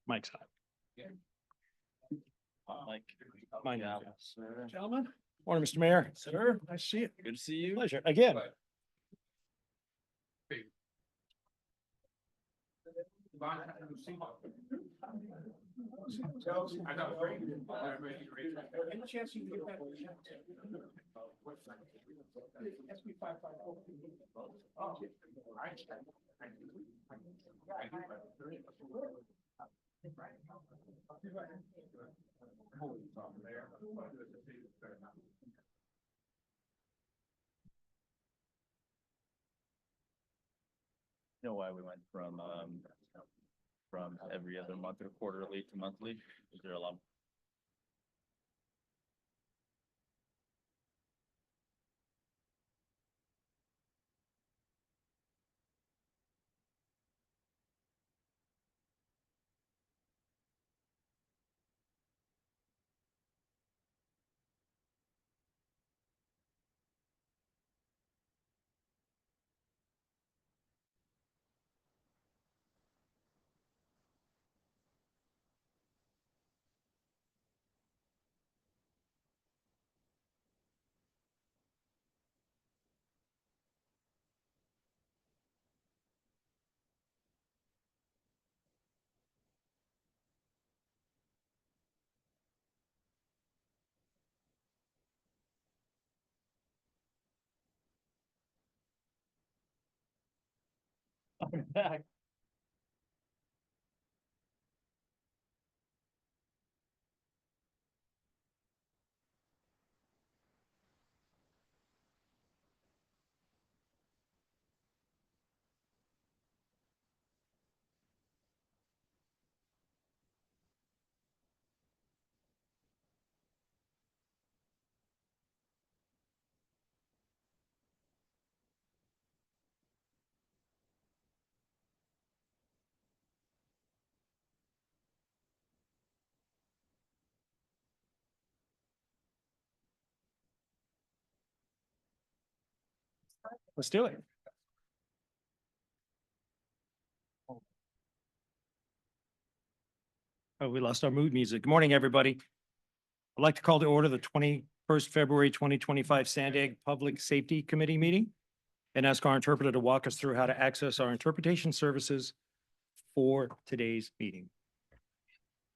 Mike's hot. Mike. Mine now. Sir. Gentlemen, morning, Mr. Mayor. Sir. Nice to see you. Good to see you. Pleasure. Again. You know why we went from every other month or quarterly to monthly? Is there a lot? I'm back. Let's do it. Oh, we lost our mood music. Good morning, everybody. I'd like to call to order the 21st February 2025 SANDAG Public Safety Committee meeting and ask our interpreter to walk us through how to access our interpretation services for today's meeting.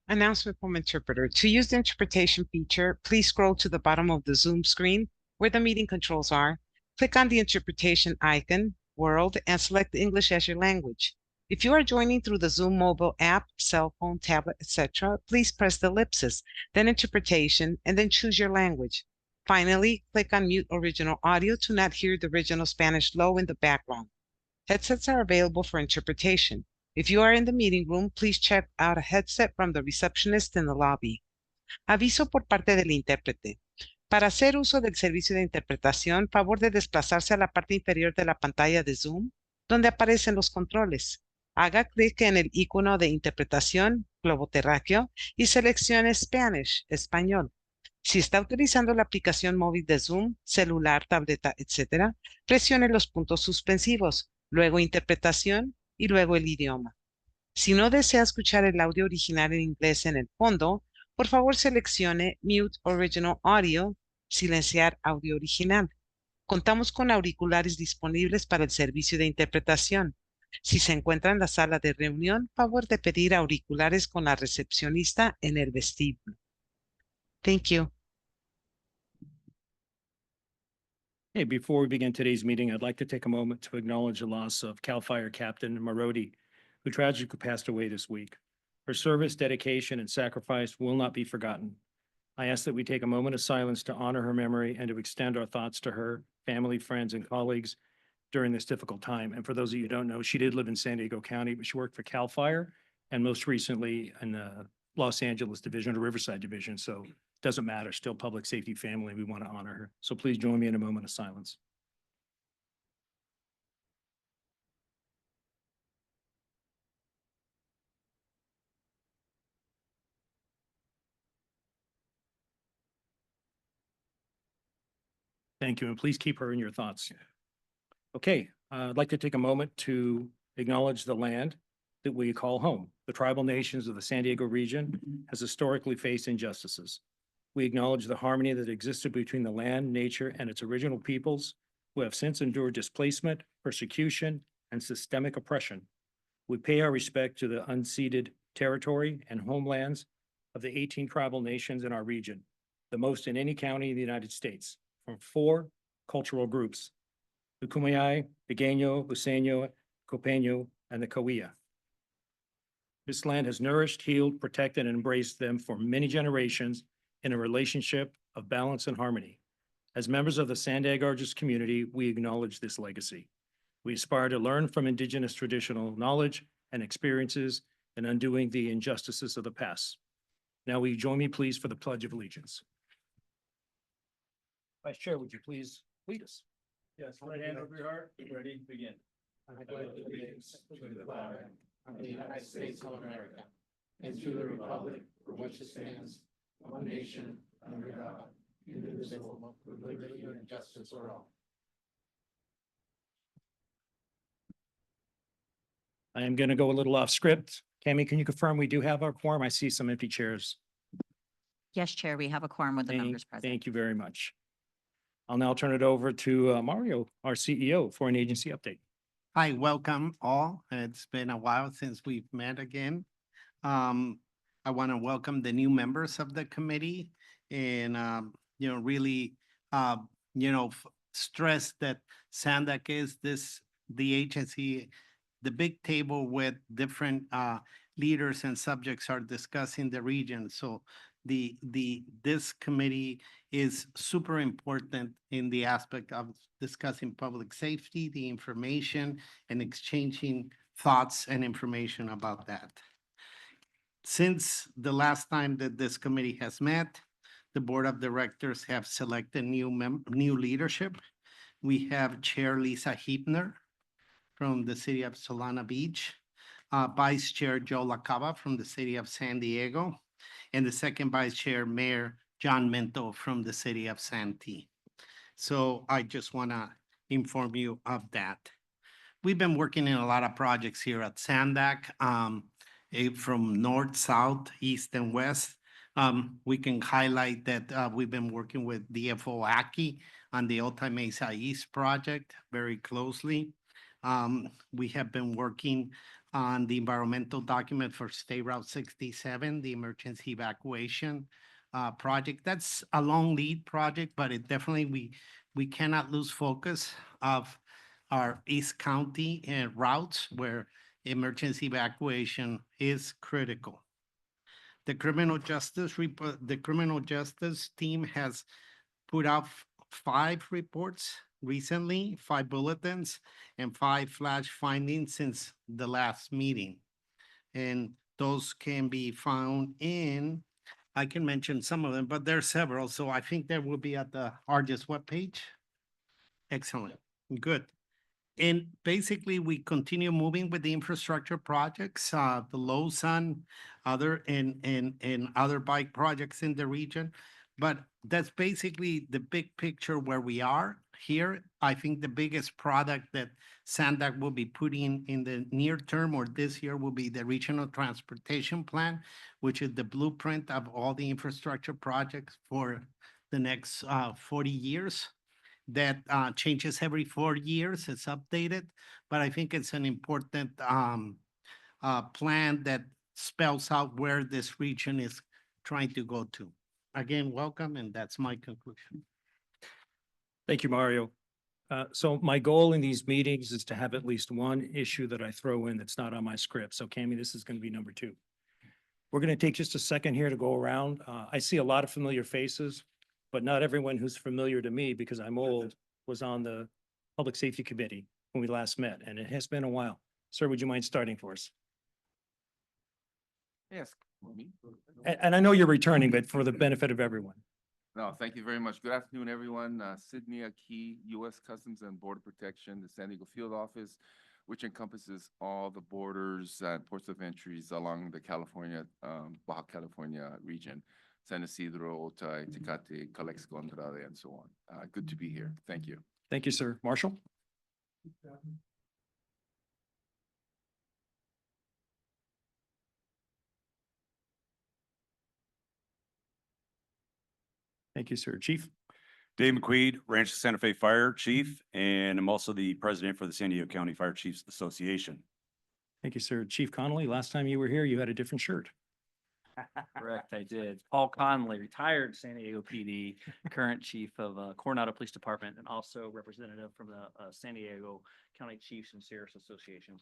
Announcement from interpreter. To use the interpretation feature, please scroll to the bottom of the Zoom screen where the meeting controls are. Click on the interpretation icon, world, and select English as your language. If you are joining through the Zoom mobile app, cell phone, tablet, etc., please press the ellipsis, then interpretation, and then choose your language. Finally, click on mute original audio to not hear the original Spanish low in the background. Headsets are available for interpretation. If you are in the meeting room, please check out a headset from the receptionist in the lobby. Aviso por parte del intérprete. Para hacer uso del servicio de interpretación, favor de desplazarse a la parte inferior de la pantalla de Zoom, donde aparecen los controles. Haga clic en el icono de interpretación, globo terráqueo, y seleccione Spanish, español. Si está utilizando la aplicación móvil de Zoom, celular, tableta, etc., presione los puntos suspensivos, luego interpretación y luego el idioma. Si no desea escuchar el audio original en inglés en el fondo, por favor seleccione Mute Original Audio, silenciar audio original. Contamos con auriculares disponibles para el servicio de interpretación. Si se encuentra en la sala de reunión, favor de pedir auriculares con la recepcionista en el vestíbulo. Thank you. Hey, before we begin today's meeting, I'd like to take a moment to acknowledge the loss of CAL FIRE Captain Marodi, who tragically passed away this week. Her service, dedication, and sacrifice will not be forgotten. I ask that we take a moment of silence to honor her memory and to extend our thoughts to her, family, friends, and colleagues during this difficult time. And for those of you who don't know, she did live in San Diego County, but she worked for CAL FIRE and most recently in the Los Angeles division or Riverside division. So it doesn't matter, still public safety family. We want to honor her. So please join me in a moment of silence. Thank you, and please keep her in your thoughts. Okay, I'd like to take a moment to acknowledge the land that we call home. The tribal nations of the San Diego region has historically faced injustices. We acknowledge the harmony that existed between the land, nature, and its original peoples who have since endured displacement, persecution, and systemic oppression. We pay our respect to the unceded territory and homelands of the 18 tribal nations in our region, the most in any county in the United States, from 4 cultural groups: the Kumeyaay, the Gaño, Luiseño, Copeño, and the Cahuilla. This land has nourished, healed, protected, and embraced them for many generations in a relationship of balance and harmony. As members of the SANDAG Argus community, we acknowledge this legacy. We aspire to learn from Indigenous traditional knowledge and experiences in undoing the injustices of the past. Now, will you join me, please, for the Pledge of Allegiance? Vice Chair, would you please lead us? Yes, right hand over your heart. Ready, begin. I pledge allegiance to the flag of the United States of America and to the republic for which it stands, one nation, under God, indivisible, with liberty and justice for all. I am going to go a little off script. Cami, can you confirm we do have our quorum? I see some empty chairs. Yes, Chair, we have a quorum with the members present. Thank you very much. I'll now turn it over to Mario, our CEO, for an agency update. Hi, welcome all. It's been a while since we've met again. I want to welcome the new members of the committee and, really, stress that SANDAG is the agency, the big table with different leaders and subjects are discussing the region. So this committee is super important in the aspect of discussing public safety, the information, and exchanging thoughts and information about that. Since the last time that this committee has met, the board of directors have selected new leadership. We have Chair Lisa Heepner from the city of Solana Beach, Vice Chair Joe LaCava from the city of San Diego, and the second Vice Chair, Mayor John Minto from the city of Santee. So I just want to inform you of that. We've been working in a lot of projects here at SANDAG, from north, south, east, and west. We can highlight that we've been working with DFO Aki on the Alta Mesa East project very closely. We have been working on the environmental document for State Route 67, the emergency evacuation project. That's a long lead project, but it definitely, we cannot lose focus of our East County routes where emergency evacuation is critical. The criminal justice team has put out 5 reports recently, 5 bulletins, and 5 flash findings since the last meeting. And those can be found in, I can mention some of them, but there are several. So I think they will be at the Argus webpage. Excellent, good. And basically, we continue moving with the infrastructure projects, the Lausanne, other and other bike projects in the region. But that's basically the big picture where we are here. I think the biggest product that SANDAG will be putting in the near term or this year will be the regional transportation plan, which is the blueprint of all the infrastructure projects for the next 40 years. That changes every 4 years. It's updated, but I think it's an important plan that spells out where this region is trying to go to. Again, welcome, and that's my conclusion. Thank you, Mario. So my goal in these meetings is to have at least one issue that I throw in that's not on my script. So Cami, this is going to be number 2. We're going to take just a second here to go around. I see a lot of familiar faces, but not everyone who's familiar to me, because I'm old, was on the Public Safety Committee when we last met, and it has been a while. Sir, would you mind starting for us? Yes. And I know you're returning, but for the benefit of everyone. No, thank you very much. Good afternoon, everyone. Sydney Aki, U.S. Customs and Border Protection, the San Diego Field Office, which encompasses all the borders and ports of entries along the California, Baja California region, San Isidro, Otay, Tecate, Calexico, Andrade, and so on. Good to be here. Thank you. Thank you, sir. Marshall? Thank you, sir. Chief? Dave McQuaid, Rancho Santa Fe Fire Chief, and I'm also the president for the San Diego County Fire Chiefs Association. Thank you, sir. Chief Connolly, last time you were here, you had a different shirt. Correct, I did. Paul Conley, retired San Diego PD, current chief of Coronado Police Department, and also representative from the San Diego County Chiefs and Sheriffs Associations.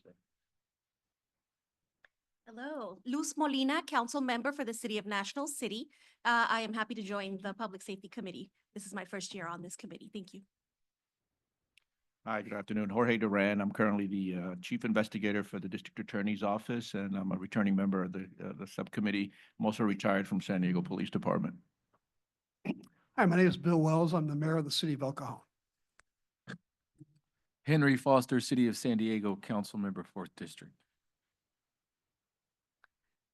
Hello, Luz Molina, council member for the city of National City. I am happy to join the Public Safety Committee. This is my first year on this committee. Thank you. Hi, good afternoon. Jorge Duran. I'm currently the chief investigator for the district attorney's office, and I'm a returning member of the subcommittee. I'm also retired from San Diego Police Department. Hi, my name is Bill Wells. I'm the mayor of the city of El Cajon. Henry Foster, City of San Diego, Council Member, 4th District.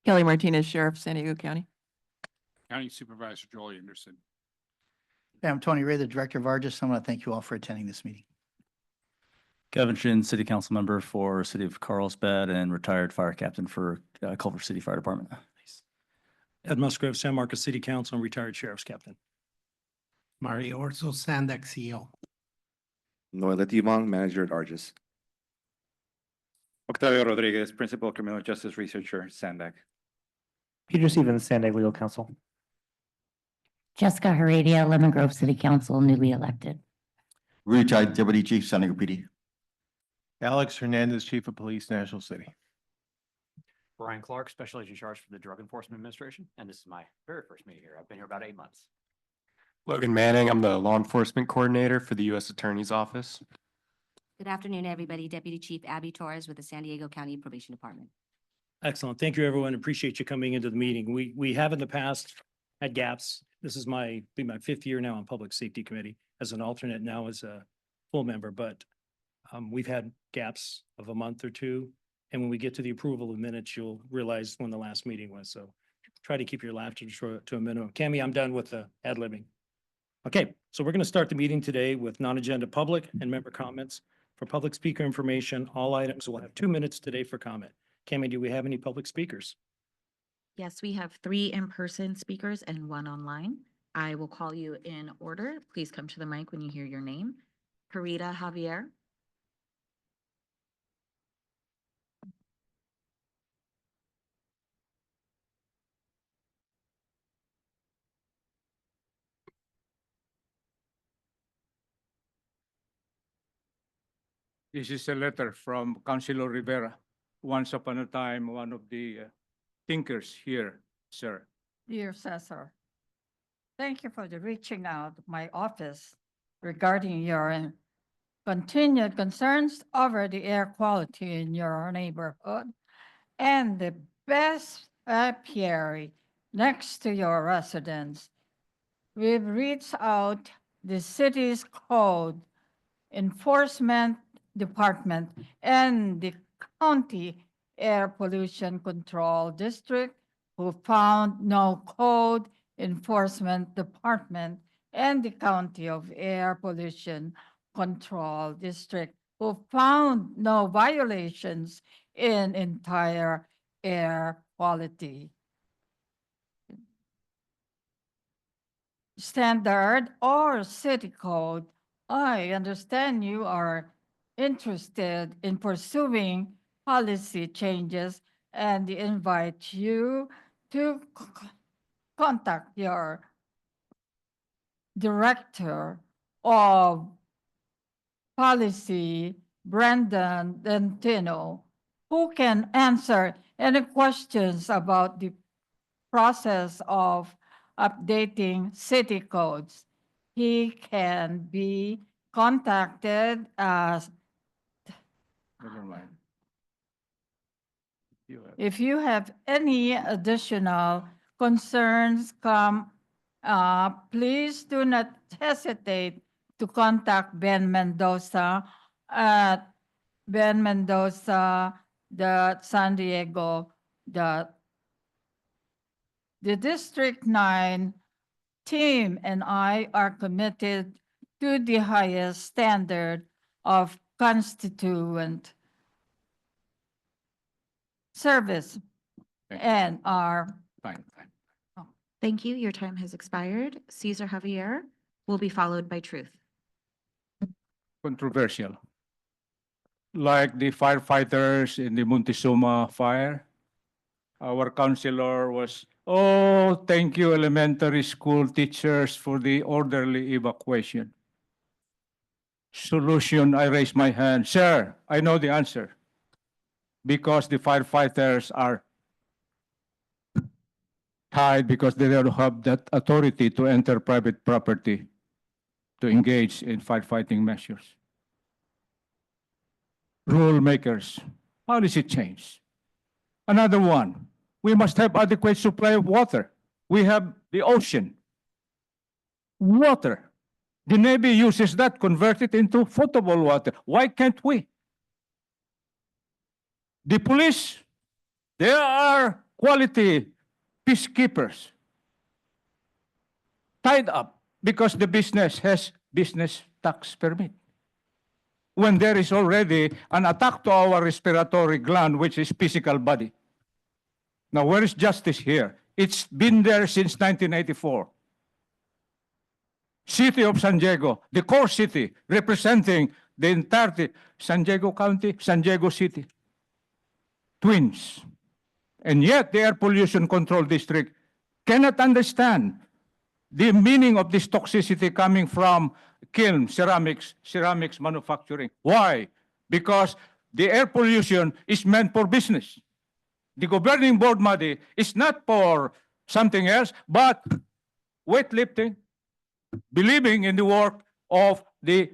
Kelly Martinez, Sheriff, San Diego County. County Supervisor Joel Anderson. Hey, I'm Tony Ray, the Director of Argus. I want to thank you all for attending this meeting. Kevin Shin, City Council Member for City of Carlsbad and retired Fire Captain for Culver City Fire Department. Ed Musgrove, San Marcos City Council and retired Sheriff's Captain. Mario Orso, SANDAG CEO. Noela Timong, Manager at Argus. Octavio Rodriguez, Principal Criminal Justice Researcher, SANDAG. Peter Stevens, SANDAG Legal Counsel. Jessica Heredia, Lemon Grove City Council, newly elected. Retired Deputy Chief, San Diego PD. Alex Hernandez, Chief of Police, National City. Brian Clark, Special Agent Charged for the Drug Enforcement Administration, and this is my very first meeting here. I've been here about 8 months. Logan Manning, I'm the Law Enforcement Coordinator for the U.S. Attorney's Office. Good afternoon, everybody. Deputy Chief Abby Torres with the San Diego County Probation Department. Excellent. Thank you, everyone. Appreciate you coming into the meeting. We have in the past had gaps. This is my 5th year now on Public Safety Committee as an alternate, now as a full member, but we've had gaps of a month or two. And when we get to the approval of minutes, you'll realize when the last meeting was. So try to keep your laughter to a minimum. Cammie, I'm done with the ad-libbing. Okay, so we're going to start the meeting today with non-agenda public and member comments. For public speaker information, all items will have 2 minutes today for comment. Cammie, do we have any public speakers? Yes, we have 3 in-person speakers and 1 online. I will call you in order. Please come to the mic when you hear your name. Carita Javier. This is a letter from Councilor Rivera. Once upon a time, one of the thinkers here, sir. Dear Cesar, thank you for the reaching out my office regarding your continued concerns over the air quality in your neighborhood and the best apiary next to your residence. We've reached out the city's code enforcement department and the county air pollution control district, who found no code enforcement department, and the county of air pollution control district, who found no violations in entire air quality standard or city code. I understand you are interested in pursuing policy changes and invite you to contact your director of policy, Brandon Dentino, who can answer any questions about the process of updating city codes. He can be contacted as Never mind. if you have any additional concerns, please do not hesitate to contact Ben Mendoza at Ben Mendoza, San Diego. The District 9 team and I are committed to the highest standard of constituent service and are Fine. Thank you. Your time has expired. Cesar Javier will be followed by Truth. Controversial. Like the firefighters in the Montezuma fire, our counselor was, oh, thank you, elementary school teachers, for the orderly evacuation. Solution, I raise my hand. Sir, I know the answer. Because the firefighters are tied because they don't have that authority to enter private property to engage in firefighting measures. Rule makers, how does it change? Another one, we must have adequate supply of water. We have the ocean. Water. The Navy uses that, convert it into potable water. Why can't we? The police, they are quality peacekeepers, tied up because the business has business tax permit. When there is already an attack to our respiratory gland, which is physical body. Now, where is justice here? It's been there since 1984. City of San Diego, the core city, representing the entirety, San Diego County, San Diego City. Twins. And yet the Air Pollution Control District cannot understand the meaning of this toxicity coming from kiln, ceramics manufacturing. Why? Because the air pollution is meant for business. The governing board money is not for something else, but weightlifting, believing in the work of the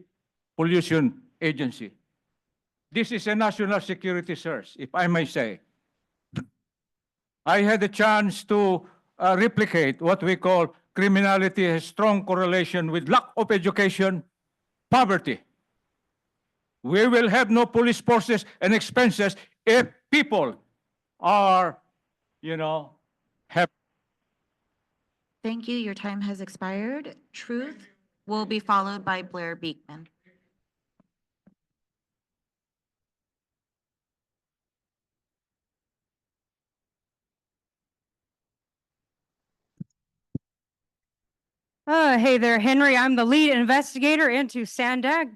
pollution agency. This is a national security search, if I may say. I had a chance to replicate what we call criminality has strong correlation with lack of education, poverty. We will have no police forces and expenses if people are, have. Thank you. Your time has expired. Truth will be followed by Blair Beekman. Hey there, Henry. I'm the lead investigator into SANDAG.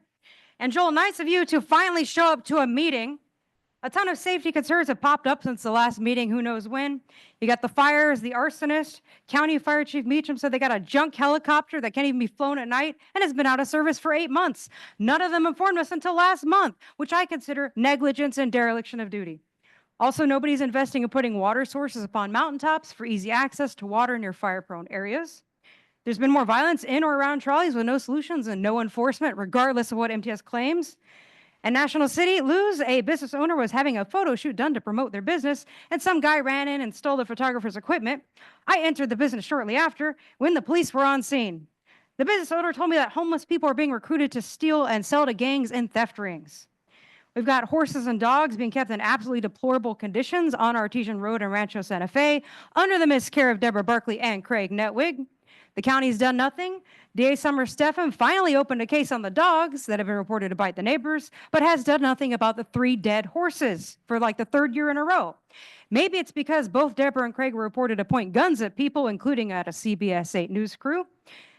And Joel, nice of you to finally show up to a meeting. A ton of safety concerns have popped up since the last meeting, who knows when. You got the fires, the arsonist. County Fire Chief Meacham said they got a junk helicopter that can't even be flown at night and has been out of service for 8 months. None of them informed us until last month, which I consider negligence and dereliction of duty. Also, nobody's investing in putting water sources upon mountaintops for easy access to water near fire-prone areas. There's been more violence in or around trolleys with no solutions and no enforcement, regardless of what MTS claims. In National City, Luz, a business owner, was having a photo shoot done to promote their business, and some guy ran in and stole the photographer's equipment. I entered the business shortly after when the police were on scene. The business owner told me that homeless people are being recruited to steal and sell to gangs and theft rings. We've got horses and dogs being kept in absolutely deplorable conditions on Artesian Road in Rancho Santa Fe under the miscare of Deborah Barkley and Craig Netwig. The county's done nothing. DA Summer Stephan finally opened a case on the dogs that have been reported to bite the neighbors, but has done nothing about the 3 dead horses for like the 3rd year in a row. Maybe it's because both Deborah and Craig were reported to point guns at people, including at a CBS 8 news crew.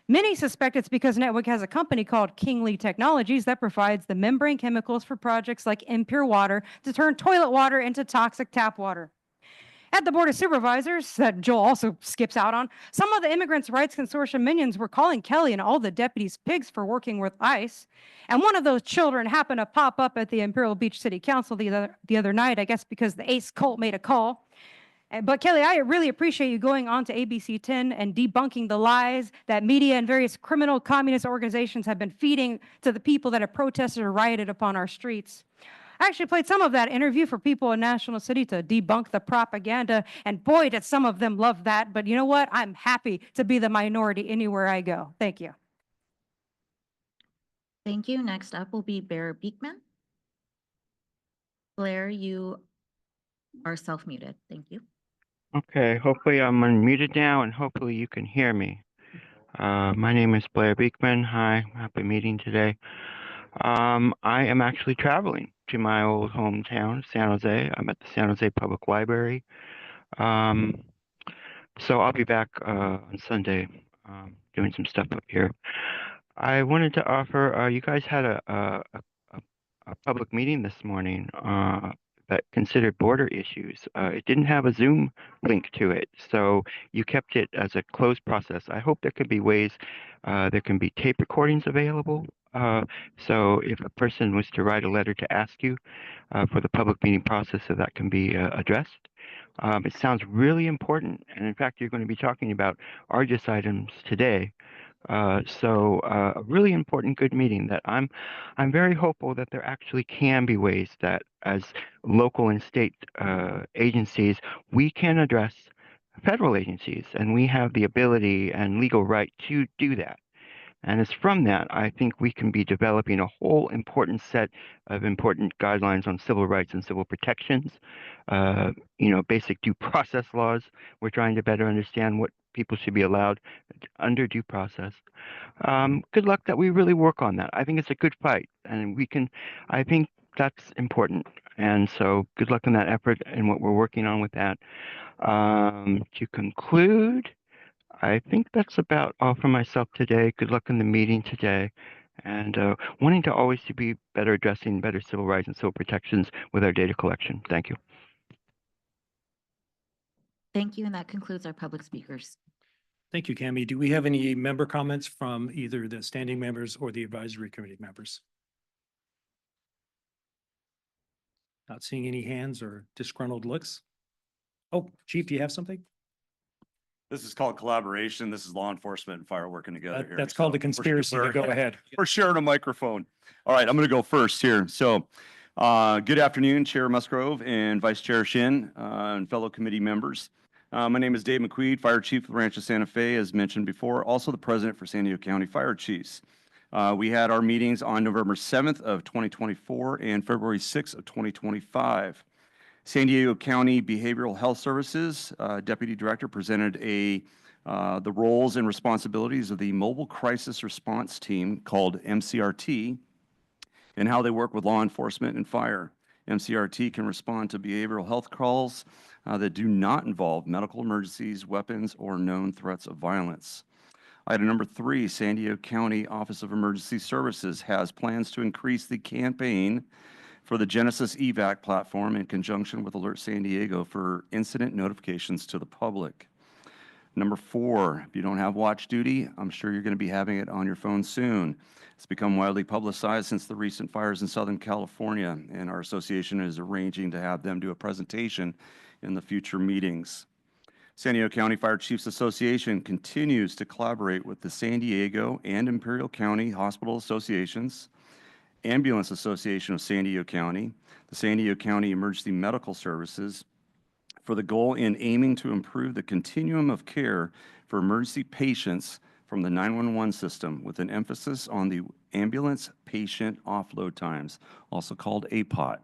Many suspect it's because Netwig has a company called Kingly Technologies that provides the membrane chemicals for projects like impure water to turn toilet water into toxic tap water. At the Board of Supervisors, that Joel also skips out on, some of the Immigrants' Rights Consortium minions were calling Kelly and all the deputies pigs for working with ICE. And one of those children happened to pop up at the Imperial Beach City Council the other night, I guess because the ACE cult made a call. But Kelly, I really appreciate you going on to ABC 10 and debunking the lies that media and various criminal communist organizations have been feeding to the people that have protested or rioted upon our streets. I actually played some of that interview for people in National City to debunk the propaganda, and boy, did some of them love that. But you know what? I'm happy to be the minority anywhere I go. Thank you. Thank you. Next up will be Blair Beekman. Blair, you are self-muted. Thank you. Okay, hopefully I'm unmuted now and hopefully you can hear me. My name is Blair Beekman. Hi, happy meeting today. I am actually traveling to my old hometown, San Jose. I'm at the San Jose Public Library. So I'll be back on Sunday doing some stuff up here. I wanted to offer, you guys had a public meeting this morning that considered border issues. It didn't have a Zoom link to it, so you kept it as a closed process. I hope there could be ways, there can be tape recordings available. So if a person was to write a letter to ask you for the public meeting process, so that can be addressed. It sounds really important, and in fact, you're going to be talking about ARGIS items today. So a really important, good meeting that I'm very hopeful that there actually can be ways that as local and state agencies, we can address federal agencies, and we have the ability and legal right to do that. And it's from that, I think we can be developing a whole important set of important guidelines on civil rights and civil protections, basic due process laws. We're trying to better understand what people should be allowed under due process. Good luck that we really work on that. I think it's a good fight, and I think that's important. And so good luck in that effort and what we're working on with that. To conclude, I think that's about all for myself today. Good luck in the meeting today. And wanting to always to be better addressing better civil rights and civil protections with our data collection. Thank you. Thank you, and that concludes our public speakers. Thank you, Cami. Do we have any member comments from either the standing members or the advisory committee members? Not seeing any hands or disgruntled looks. Oh, Chief, do you have something? This is called collaboration. This is law enforcement and fire working together here. That's called a So conspiracy. Go ahead. We're sharing a microphone. All right, I'm going to go first here. So good afternoon, Chair Musgrove and Vice Chair Shin and fellow committee members. My name is Dave McQueen, Fire Chief of the Rancho Santa Fe, as mentioned before, also the President for San Diego County Fire Chiefs. We had our meetings on November 7th of 2024 and February 6th of 2025. San Diego County Behavioral Health Services Deputy Director presented the roles and responsibilities of the Mobile Crisis Response Team called MCRT and how they work with law enforcement and fire. MCRT can respond to behavioral health calls that do not involve medical emergencies, weapons, or known threats of violence. Item number 3, San Diego County Office of Emergency Services has plans to increase the campaign for the Genesis EVAC platform in conjunction with Alert San Diego for incident notifications to the public. Number 4, if you don't have watch duty, I'm sure you're going to be having it on your phone soon. It's become widely publicized since the recent fires in Southern California, and our association is arranging to have them do a presentation in the future meetings. San Diego County Fire Chiefs Association continues to collaborate with the San Diego and Imperial County Hospital Associations, Ambulance Association of San Diego County, the San Diego County Emergency Medical Services, for the goal in aiming to improve the continuum of care for emergency patients from the 911 system with an emphasis on the ambulance patient offload times, also called APOT.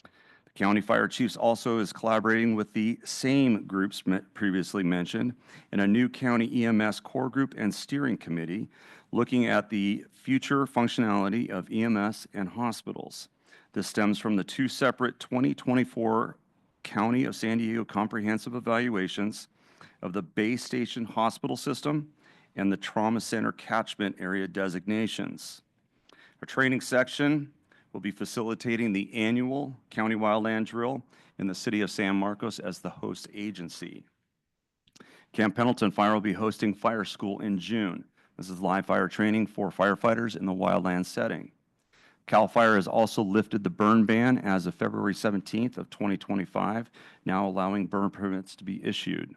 The County Fire Chiefs also is collaborating with the same groups previously mentioned in a new County EMS Core Group and Steering Committee looking at the future functionality of EMS and hospitals. This stems from the 2 separate 2024 County of San Diego comprehensive evaluations of the Bay Station Hospital System and the Trauma Center Catchment Area designations. Our training section will be facilitating the annual County Wildland Drill in the City of San Marcos as the host agency. Camp Pendleton Fire will be hosting Fire School in June. This is live fire training for firefighters in the wildland setting. CAL FIRE has also lifted the burn ban as of February 17th of 2025, now allowing burn permits to be issued.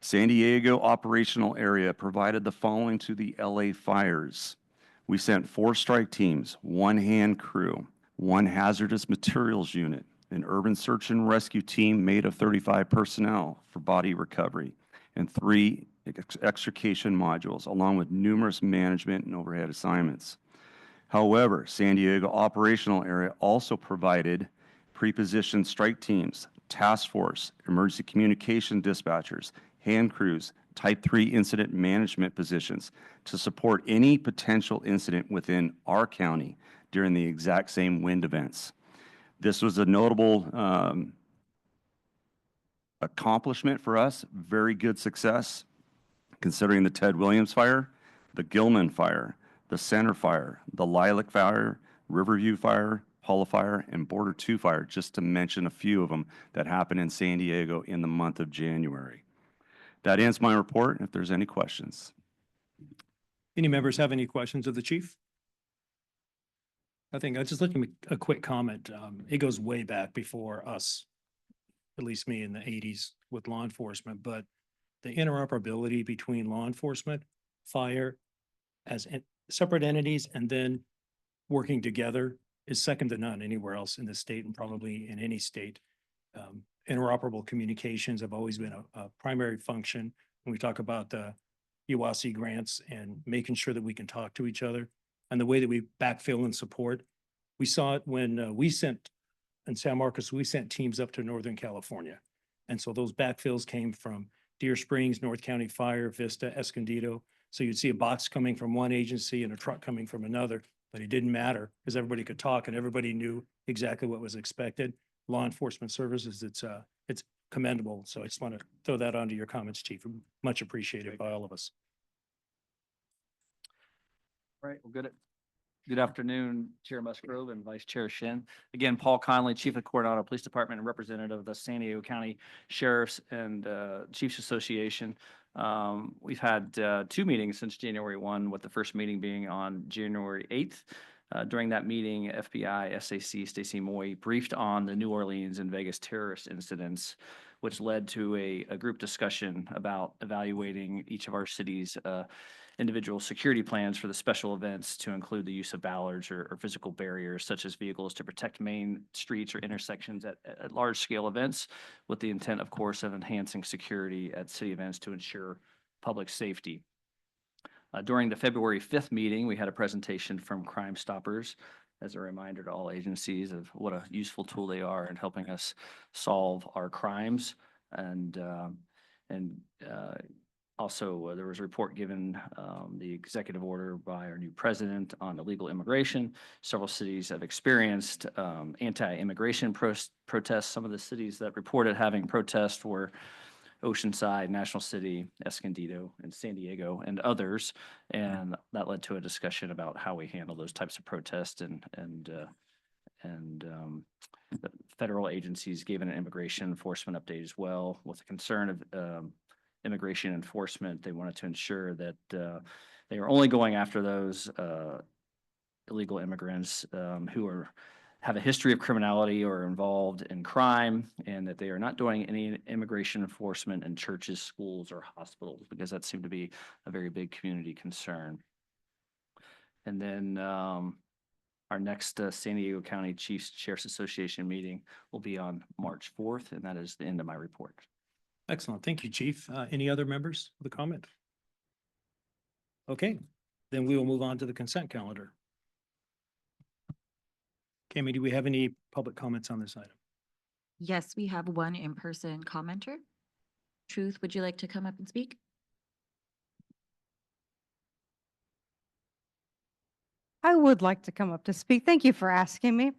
San Diego operational area provided the following to the LA fires. We sent 4 strike teams, 1 hand crew, 1 hazardous materials unit, an urban search and rescue team made of 35 personnel for body recovery, and 3 extrication modules, along with numerous management and overhead assignments. However, San Diego operational area also provided pre-positioned strike teams, task force, emergency communication dispatchers, hand crews, Type 3 incident management positions to support any potential incident within our county during the exact same wind events. This was a notable accomplishment for us, very good success, considering the Ted Williams fire, the Gilman fire, the Center fire, the Lilac fire, Riverview fire, Paula fire, and Border 2 fire, just to mention a few of them that happened in San Diego in the month of January. That ends my report. If there's any questions. Any members have any questions of the chief? I think I'll just let me a quick comment. It goes way back before us, at least me in the 80s with law enforcement, but the interoperability between law enforcement, fire as separate entities, and then working together is second to none anywhere else in the state and probably in any state. Interoperable communications have always been a primary function when we talk about the UASI grants and making sure that we can talk to each other. And the way that we backfill and support, we saw it when we sent, in San Marcos, we sent teams up to Northern California. And so those backfills came from Deer Springs, North County Fire, Vista, Escondido. So you'd see a box coming from one agency and a truck coming from another, but it didn't matter because everybody could talk and everybody knew exactly what was expected. Law enforcement services, it's commendable. So I just want to throw that onto your comments, Chief. Much appreciated by all of us. All right, well, good afternoon, Chair Musgrove and Vice Chair Shin. Again, Paul Conley, Chief of Coronado Police Department and representative of the San Diego County Sheriffs and Chiefs Association. We've had 2 meetings since January 1, with the first meeting being on January 8th. During that meeting, FBI SAC Stacey Moy briefed on the New Orleans and Vegas terrorist incidents, which led to a group discussion about evaluating each of our cities' individual security plans for the special events, to include the use of ballards or physical barriers such as vehicles to protect main streets or intersections at large scale events, with the intent, of course, of enhancing security at city events to ensure public safety. During the February 5th meeting, we had a presentation from Crime Stoppers as a reminder to all agencies of what a useful tool they are in helping us solve our crimes. And also, there was a report given, the executive order by our new president on illegal immigration. Several cities have experienced anti-immigration protests. Some of the cities that reported having protests were Oceanside, National City, Escondido, and San Diego, and others. And that led to a discussion about how we handle those types of protests. And the federal agencies gave an immigration enforcement update as well, with the concern of immigration enforcement. They wanted to ensure that they are only going after those illegal immigrants who have a history of criminality or are involved in crime, and that they are not doing any immigration enforcement in churches, schools, or hospitals, because that seemed to be a very big community concern. And then our next San Diego County Chiefs Sheriffs Association meeting will be on March 4th, and that is the end of my report. Excellent. Thank you, Chief. Any other members of the comment? Okay, then we will move on to the consent calendar. Cami, do we have any public comments on this item? Yes, we have one in-person commenter. Truth, would you like to come up and speak? I would like to come up to speak. Thank you for asking me.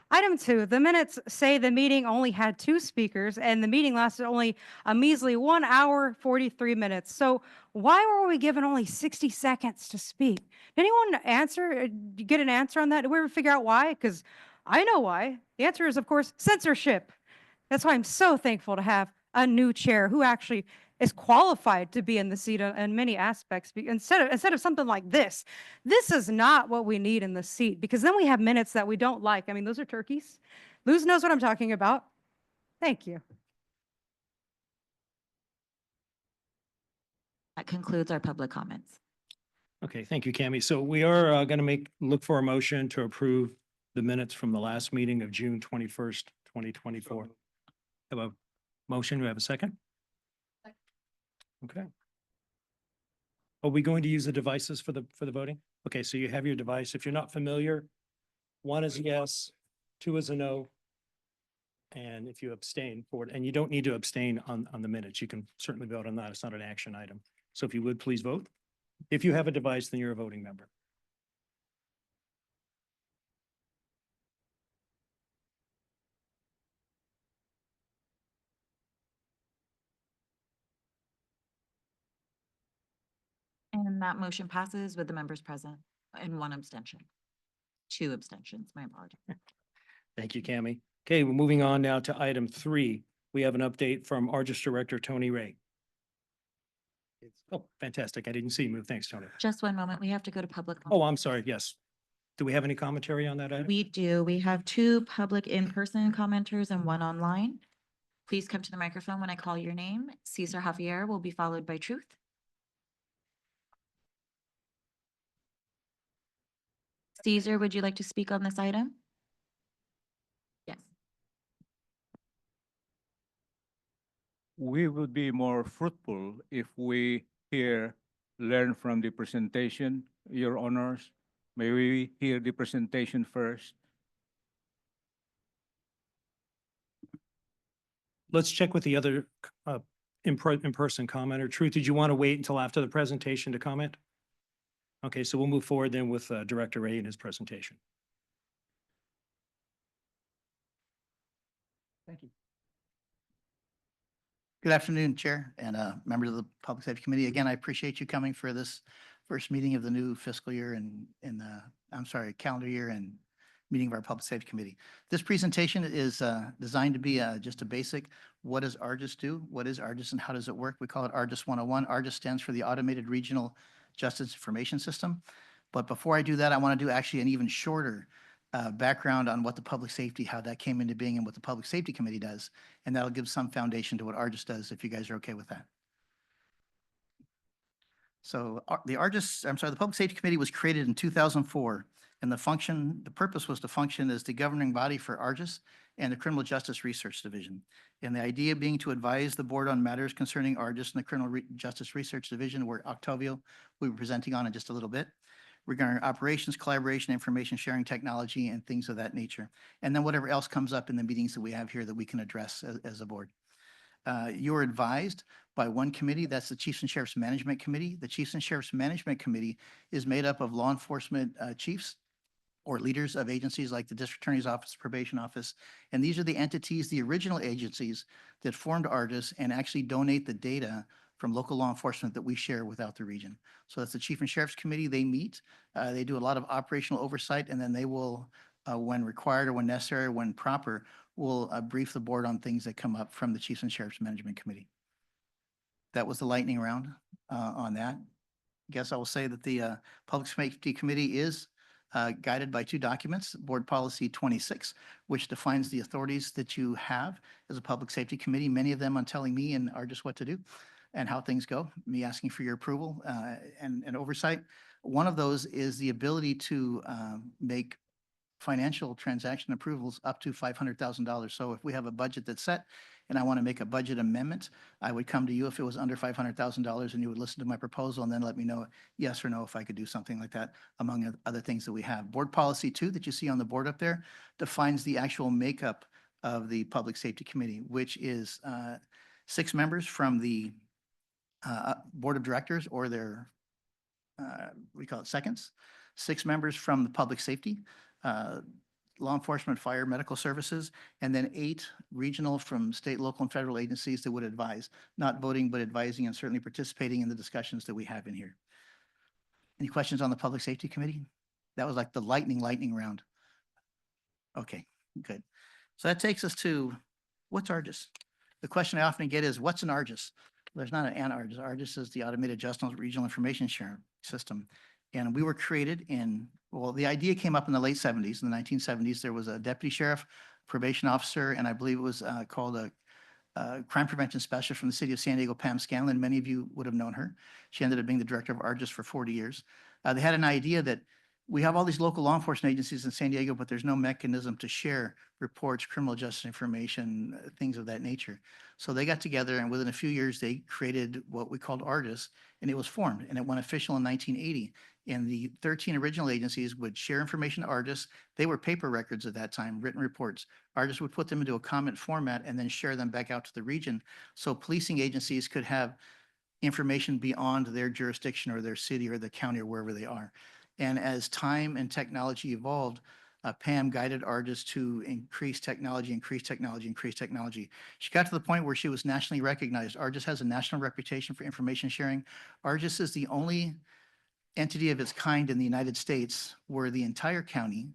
Item 2, the minutes say the meeting only had 2 speakers and the meeting lasted only a measly 1 hour, 43 minutes. So why were we given only 60 seconds to speak? Did anyone get an answer on that? Did we ever figure out why? Because I know why. The answer is, of course, censorship. That's why I'm so thankful to have a new chair who actually is qualified to be in the seat in many aspects. Instead of something like this is not what we need in the seat, because then we have minutes that we don't like. I mean, those are turkeys. Luz knows what I'm talking about. Thank you. That concludes our public comments. Okay, thank you, Cami. So we are going to look for a motion to approve the minutes from the last meeting of June 21st, 2024. Have a motion? Do we have a second? Okay. Are we going to use the devices for the voting? Okay, so you have your device. If you're not familiar, 1 is a yes, 2 is a no. And if you abstain for it, and you don't need to abstain on the minutes, you can certainly vote on that. It's not an action item. So if you would, please vote. If you have a device, then you're a voting member. That motion passes with the members present and one abstention. Two abstentions, my apologies. Thank you, Cami. Okay, we're moving on now to item 3. We have an update from Argus Director Tony Ray. Oh, fantastic. I didn't see you move. Thanks, Tony. Just one moment. We have to go to public. Oh, I'm sorry. Yes. Do we have any commentary on that item? We do. We have 2 public in-person commenters and 1 online. Please come to the microphone when I call your name. Cesar Javier will be followed by Truth. Cesar, would you like to speak on this item? Yes. We would be more fruitful if we here learn from the presentation, Your Honors. May we hear the presentation first? Let's check with the other in-person commenter. Truth, did you want to wait until after the presentation to comment? Okay, so we'll move forward then with Director Ray and his presentation. Thank you. Good afternoon, Chair and members of the Public Safety Committee. Again, I appreciate you coming for this first meeting of the new fiscal year and calendar year and meeting of our Public Safety Committee. This presentation is designed to be just a basic, what does ARGIS do? What is ARGIS and how does it work? We call it ARGIS 101. ARGIS stands for the Automated Regional Justice Information System. But before I do that, I want to do actually an even shorter background on what the public safety, how that came into being and what the Public Safety Committee does. And that'll give some foundation to what ARGIS does, if you guys are okay with that. So the Public Safety Committee was created in 2004. And the purpose was to function as the governing body for ARGIS and the Criminal Justice Research Division. And the idea being to advise the board on matters concerning ARGIS and the Criminal Justice Research Division, where Octavio will be presenting on in just a little bit, regarding operations, collaboration, information sharing technology, and things of that nature. And then whatever else comes up in the meetings that we have here that we can address as a board. You are advised by one committee, that's the Chiefs and Sheriffs Management Committee. The Chiefs and Sheriffs Management Committee is made up of law enforcement chiefs or leaders of agencies like the District Attorney's Office, Probation Office. And these are the entities, the original agencies that formed ARGIS and actually donate the data from local law enforcement that we share without the region. So that's the Chief and Sheriff's Committee. They meet, they do a lot of operational oversight, and then they will, when required or when necessary, when proper, will brief the board on things that come up from the Chiefs and Sheriff's Management Committee. That was the lightning round on that. I guess I will say that the Public Safety Committee is guided by 2 documents, Board Policy 26, which defines the authorities that you have as a Public Safety Committee, many of them on telling me and ARGIS what to do and how things go, me asking for your approval and oversight. One of those is the ability to make financial transaction approvals up to $500,000. So if we have a budget that's set and I want to make a budget amendment, I would come to you if it was under $500,000 and you would listen to my proposal and then let me know yes or no if I could do something like that, among other things that we have. Board Policy 2 that you see on the board up there defines the actual makeup of the Public Safety Committee, which is 6 members from the Board of Directors or their, we call it seconds, 6 members from the Public Safety, law enforcement, fire, medical services, and then 8 regional from state, local, and federal agencies that would advise, not voting, but advising and certainly participating in the discussions that we have in here. Any questions on the Public Safety Committee? That was like the lightning round. Okay, good. So that takes us to, what's ARGIS? The question I often get is, what's an ARGIS? There's not an ARGIS. ARGIS is the Automated Justice Regional Information Sharing System. And we were created in, well, the idea came up in the late 70s. In the 1970s, there was a deputy sheriff, probation officer, and I believe it was called a crime prevention specialist from the city of San Diego, Pam Scanlon. Many of you would have known her. She ended up being the director of ARGIS for 40 years. They had an idea that we have all these local law enforcement agencies in San Diego, but there's no mechanism to share reports, criminal justice information, things of that nature. So they got together and within a few years, they created what we called ARGIS, and it was formed and it went official in 1980. And the 13 original agencies would share information to ARGIS. They were paper records at that time, written reports. ARGIS would put them into a comment format and then share them back out to the region. So policing agencies could have information beyond their jurisdiction or their city or the county or wherever they are. And as time and technology evolved, Pam guided ARGIS to increase technology. She got to the point where she was nationally recognized. ARGIS has a national reputation for information sharing. ARGIS is the only entity of its kind in the United States where the entire county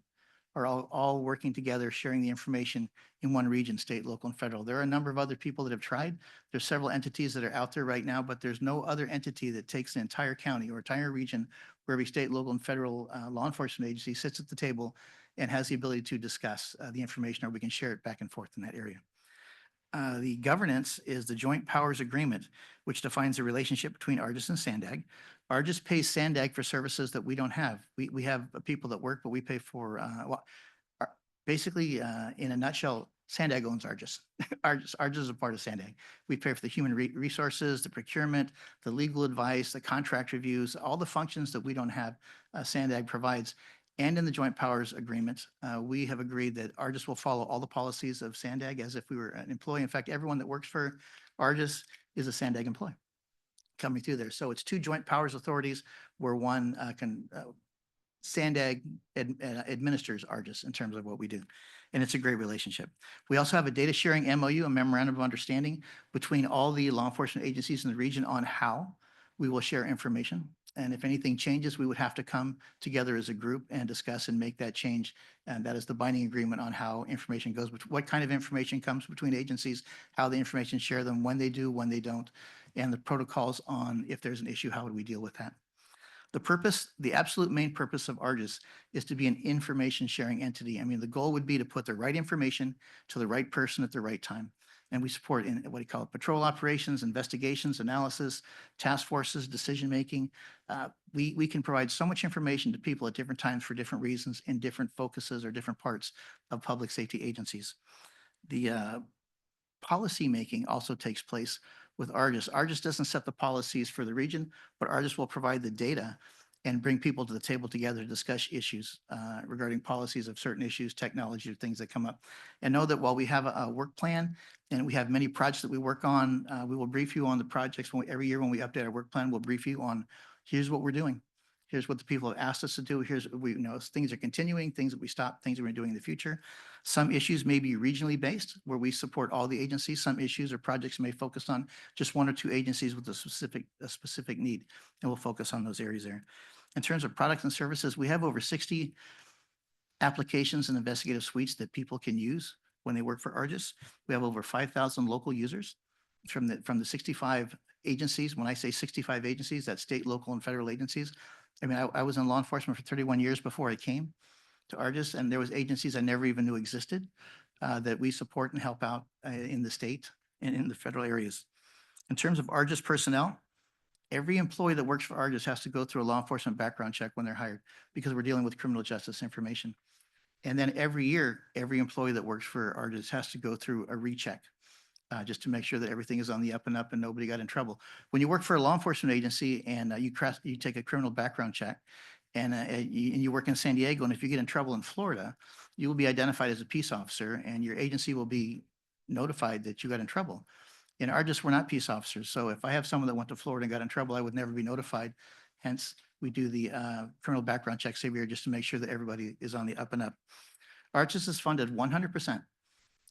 are all working together, sharing the information in one region, state, local, and federal. There are a number of other people that have tried. There's several entities that are out there right now, but there's no other entity that takes the entire county or entire region where every state, local, and federal law enforcement agency sits at the table and has the ability to discuss the information, or we can share it back and forth in that area. The governance is the Joint Powers Agreement, which defines the relationship between ARGIS and SANDAG. ARGIS pays SANDAG for services that we don't have. We have people that work, but we pay for, basically, in a nutshell, SANDAG owns ARGIS. ARGIS is a part of SANDAG. We pay for the human resources, the procurement, the legal advice, the contract reviews, all the functions that we don't have, SANDAG provides. And in the Joint Powers Agreement, we have agreed that ARGIS will follow all the policies of SANDAG as if we were an employee. In fact, everyone that works for ARGIS is a SANDAG employee coming through there. So it's two joint powers authorities where one SANDAG administers ARGIS in terms of what we do. And it's a great relationship. We also have a data sharing MOU, a memorandum of understanding between all the law enforcement agencies in the region on how we will share information. And if anything changes, we would have to come together as a group and discuss and make that change. And that is the binding agreement on how information goes, what kind of information comes between agencies, how the information share them, when they do, when they don't, and the protocols on if there's an issue, how would we deal with that? The purpose, the absolute main purpose of ARGIS is to be an information sharing entity. I mean, the goal would be to put the right information to the right person at the right time. And we support in what do you call it, patrol operations, investigations, analysis, task forces, decision-making. We can provide so much information to people at different times for different reasons in different focuses or different parts of public safety agencies. The policy making also takes place with ARGIS. ARGIS doesn't set the policies for the region, but ARGIS will provide the data and bring people to the table together to discuss issues regarding policies of certain issues, technology, or things that come up. And know that while we have a work plan and we have many projects that we work on, we will brief you on the projects every year when we update our work plan. We'll brief you on here's what we're doing. Here's what the people have asked us to do. Here's what we know things are continuing, things that we stop, things that we're doing in the future. Some issues may be regionally based where we support all the agencies. Some issues or projects may focus on just one or two agencies with a specific need, and we'll focus on those areas there. In terms of products and services, we have over 60 applications and investigative suites that people can use when they work for ARGIS. We have over 5,000 local users from the 65 agencies. When I say 65 agencies, that's state, local, and federal agencies. I mean, I was in law enforcement for 31 years before I came to ARGIS, and there was agencies I never even knew existed that we support and help out in the state and in the federal areas. In terms of ARGIS personnel, every employee that works for ARGIS has to go through a law enforcement background check when they're hired because we're dealing with criminal justice information. And then every year, every employee that works for ARGIS has to go through a recheck just to make sure that everything is on the up and up and nobody got in trouble. When you work for a law enforcement agency and you take a criminal background check and you work in San Diego, and if you get in trouble in Florida, you will be identified as a peace officer and your agency will be notified that you got in trouble. In ARGIS, we're not peace officers. So if I have someone that went to Florida and got in trouble, I would never be notified. Hence, we do the criminal background checks every year just to make sure that everybody is on the up and up. ARGIS is funded 100%.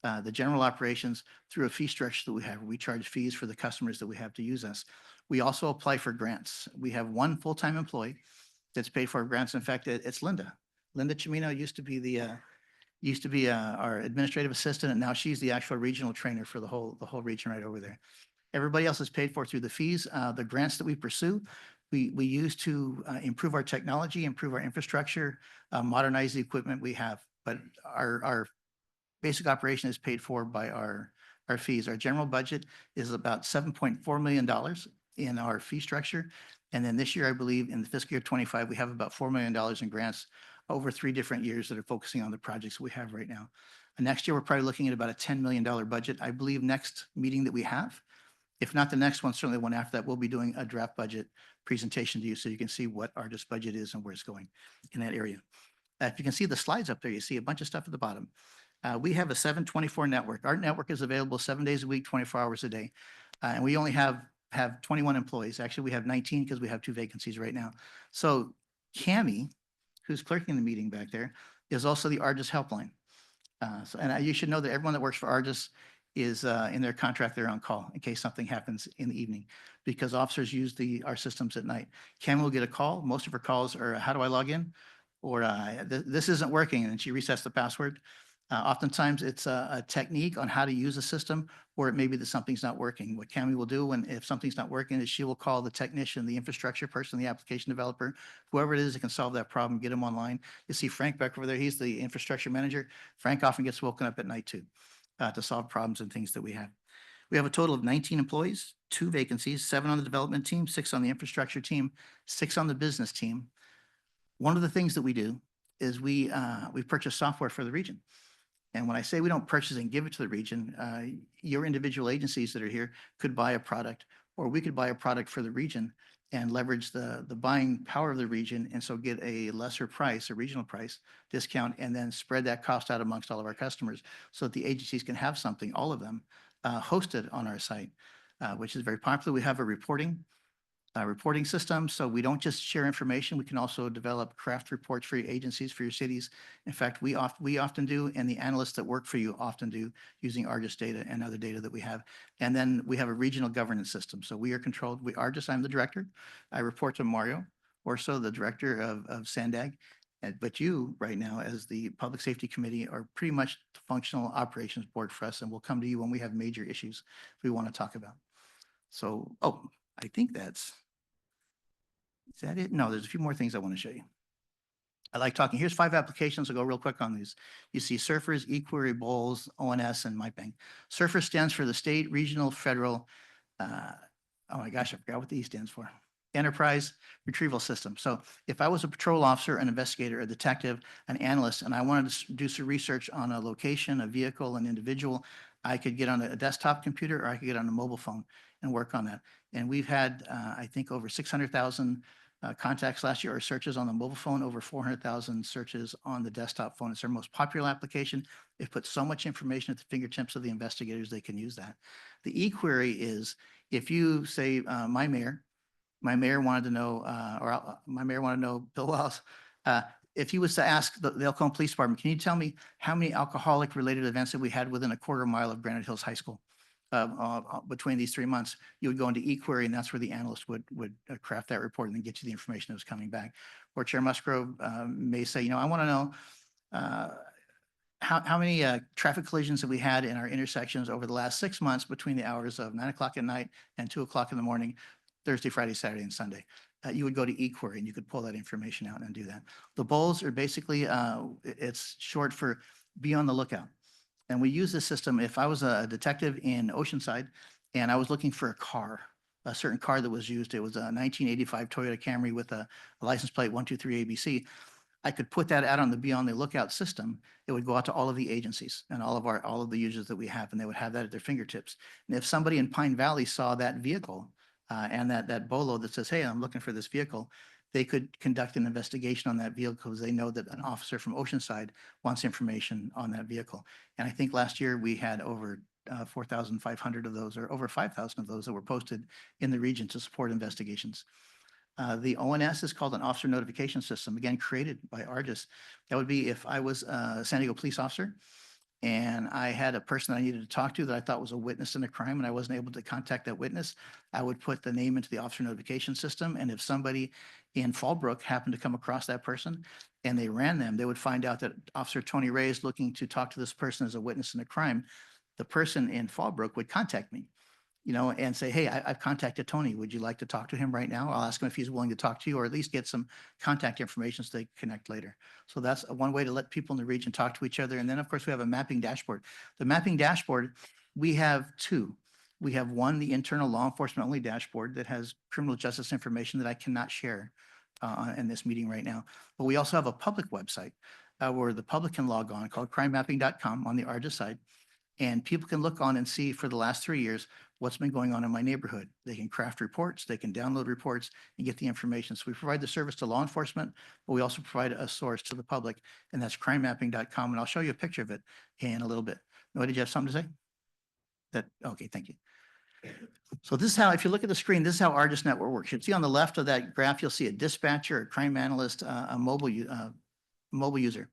The general operations through a fee structure that we have. We charge fees for the customers that we have to use us. We also apply for grants. We have one full-time employee that's paid for grants. In fact, it's Linda. Linda Chimino used to be our administrative assistant, and now she's the actual regional trainer for the whole region right over there. Everybody else is paid for through the fees. The grants that we pursue, we use to improve our technology, improve our infrastructure, modernize the equipment we have. But our basic operation is paid for by our fees. Our general budget is about $7.4 million in our fee structure. And then this year, I believe in the fiscal year 25, we have about $4 million in grants over 3 different years that are focusing on the projects we have right now. And next year, we're probably looking at about a $10 million budget. I believe next meeting that we have, if not the next one, certainly the one after that, we'll be doing a draft budget presentation to you so you can see what our budget is and where it's going in that area. If you can see the slides up there, you see a bunch of stuff at the bottom. We have a 724 network. Our network is available 7 days a week, 24 hours a day. And we only have 21 employees. Actually, we have 19 because we have 2 vacancies right now. So Cami, who's clerking the meeting back there, is also the ARGIS helpline. And you should know that everyone that works for ARGIS is in their contract, they're on call in case something happens in the evening, because officers use our systems at night. Cam will get a call. Most of her calls are, how do I log in? Or this isn't working, and she resets the password. Oftentimes it's a technique on how to use a system, or it may be that something's not working. What Cami will do if something's not working is she will call the technician, the infrastructure person, the application developer, whoever it is that can solve that problem, get them online. You see Frank back over there. He's the infrastructure manager. Frank often gets woken up at night too, to solve problems and things that we have. We have a total of 19 employees, 2 vacancies, 7 on the development team, 6 on the infrastructure team, 6 on the business team. One of the things that we do is we purchase software for the region. And when I say we don't purchase and give it to the region, your individual agencies that are here could buy a product, or we could buy a product for the region and leverage the buying power of the region, and so get a lesser price, a regional price discount, and then spread that cost out amongst all of our customers so that the agencies can have something, all of them, hosted on our site, which is very popular. We have a reporting system, so we don't just share information. We can also develop craft reports for your agencies, for your cities. In fact, we often do, and the analysts that work for you often do, using Argus data and other data that we have. And then we have a regional governance system. So we are controlled. Argus, I'm the director. I report to Mario Orso, the director of SANDAG. But you, right now, as the Public Safety Committee, are pretty much the functional operations board for us, and we'll come to you when we have major issues we want to talk about. So, I think is that it? No, there's a few more things I want to show you. I like talking. Here's 5 applications. I'll go real quick on these. You see Surfers, eQuery, Bowls, ONS, and MyBank. Surfers stands for the state, regional, federal. Oh my gosh, I forgot what the E stands for. Enterprise Retrieval System. So if I was a patrol officer, an investigator, a detective, an analyst, and I wanted to do some research on a location, a vehicle, an individual, I could get on a desktop computer, or I could get on a mobile phone and work on that. And we've had, I think, over 600,000 contacts last year, or searches on the mobile phone, over 400,000 searches on the desktop phone. It's our most popular application. It puts so much information at the fingertips of the investigators, they can use that. The eQuery is, if you say, my mayor wanted to know, my mayor wanted to know, Bill Wells, if he was to ask the Elkhorn Police Department, can you tell me how many alcoholic related events that we had within a quarter mile of Granite Hills High School? Between these 3 months, you would go into eQuery, and that's where the analyst would craft that report and then get you the information that was coming back. Or Chair Musgrove may say, I want to know how many traffic collisions have we had in our intersections over the last 6 months between the hours of 9 o'clock at night and 2 o'clock in the morning, Thursday, Friday, Saturday, and Sunday. You would go to eQuery and you could pull that information out and do that. The Bowls are basically, it's short for be on the lookout. And we use this system. If I was a detective in Oceanside and I was looking for a certain car that was used, it was a 1985 Toyota Camry with a license plate 123 ABC. I could put that out on the Be on the Lookout system. It would go out to all of the agencies and all of the users that we have, and they would have that at their fingertips. And if somebody in Pine Valley saw that vehicle and that BOLO that says, hey, I'm looking for this vehicle, they could conduct an investigation on that vehicle because they know that an officer from Oceanside wants information on that vehicle. And I think last year we had over 4,500 of those, or over 5,000 of those that were posted in the region to support investigations. The ONS is called an Officer Notification System, again, created by Argus. That would be if I was a San Diego police officer and I had a person I needed to talk to that I thought was a witness in a crime and I wasn't able to contact that witness, I would put the name into the Officer Notification System. And if somebody in Fallbrook happened to come across that person and they ran them, they would find out that Officer Tony Ray is looking to talk to this person as a witness in a crime. The person in Fallbrook would contact me, and say, hey, I've contacted Tony. Would you like to talk to him right now? I'll ask him if he's willing to talk to you, or at least get some contact information so they can connect later. So that's one way to let people in the region talk to each other. And then, of course, we have a mapping dashboard. The mapping dashboard, we have 2. We have one, the internal law enforcement only dashboard that has criminal justice information that I cannot share in this meeting right now. But we also have a public website where the public can log on, called crimemapping.com on the Argus side. And people can look on and see for the last 3 years what's been going on in my neighborhood. They can craft reports, they can download reports and get the information. So we provide the service to law enforcement, but we also provide a source to the public, and that's crimemapping.com. And I'll show you a picture of it in a little bit. Noah, did you have something to say? Okay, thank you. So this is how, if you look at the screen, this is how Argus Network works. You'll see on the left of that graph, you'll see a dispatcher, a crime analyst, a mobile user.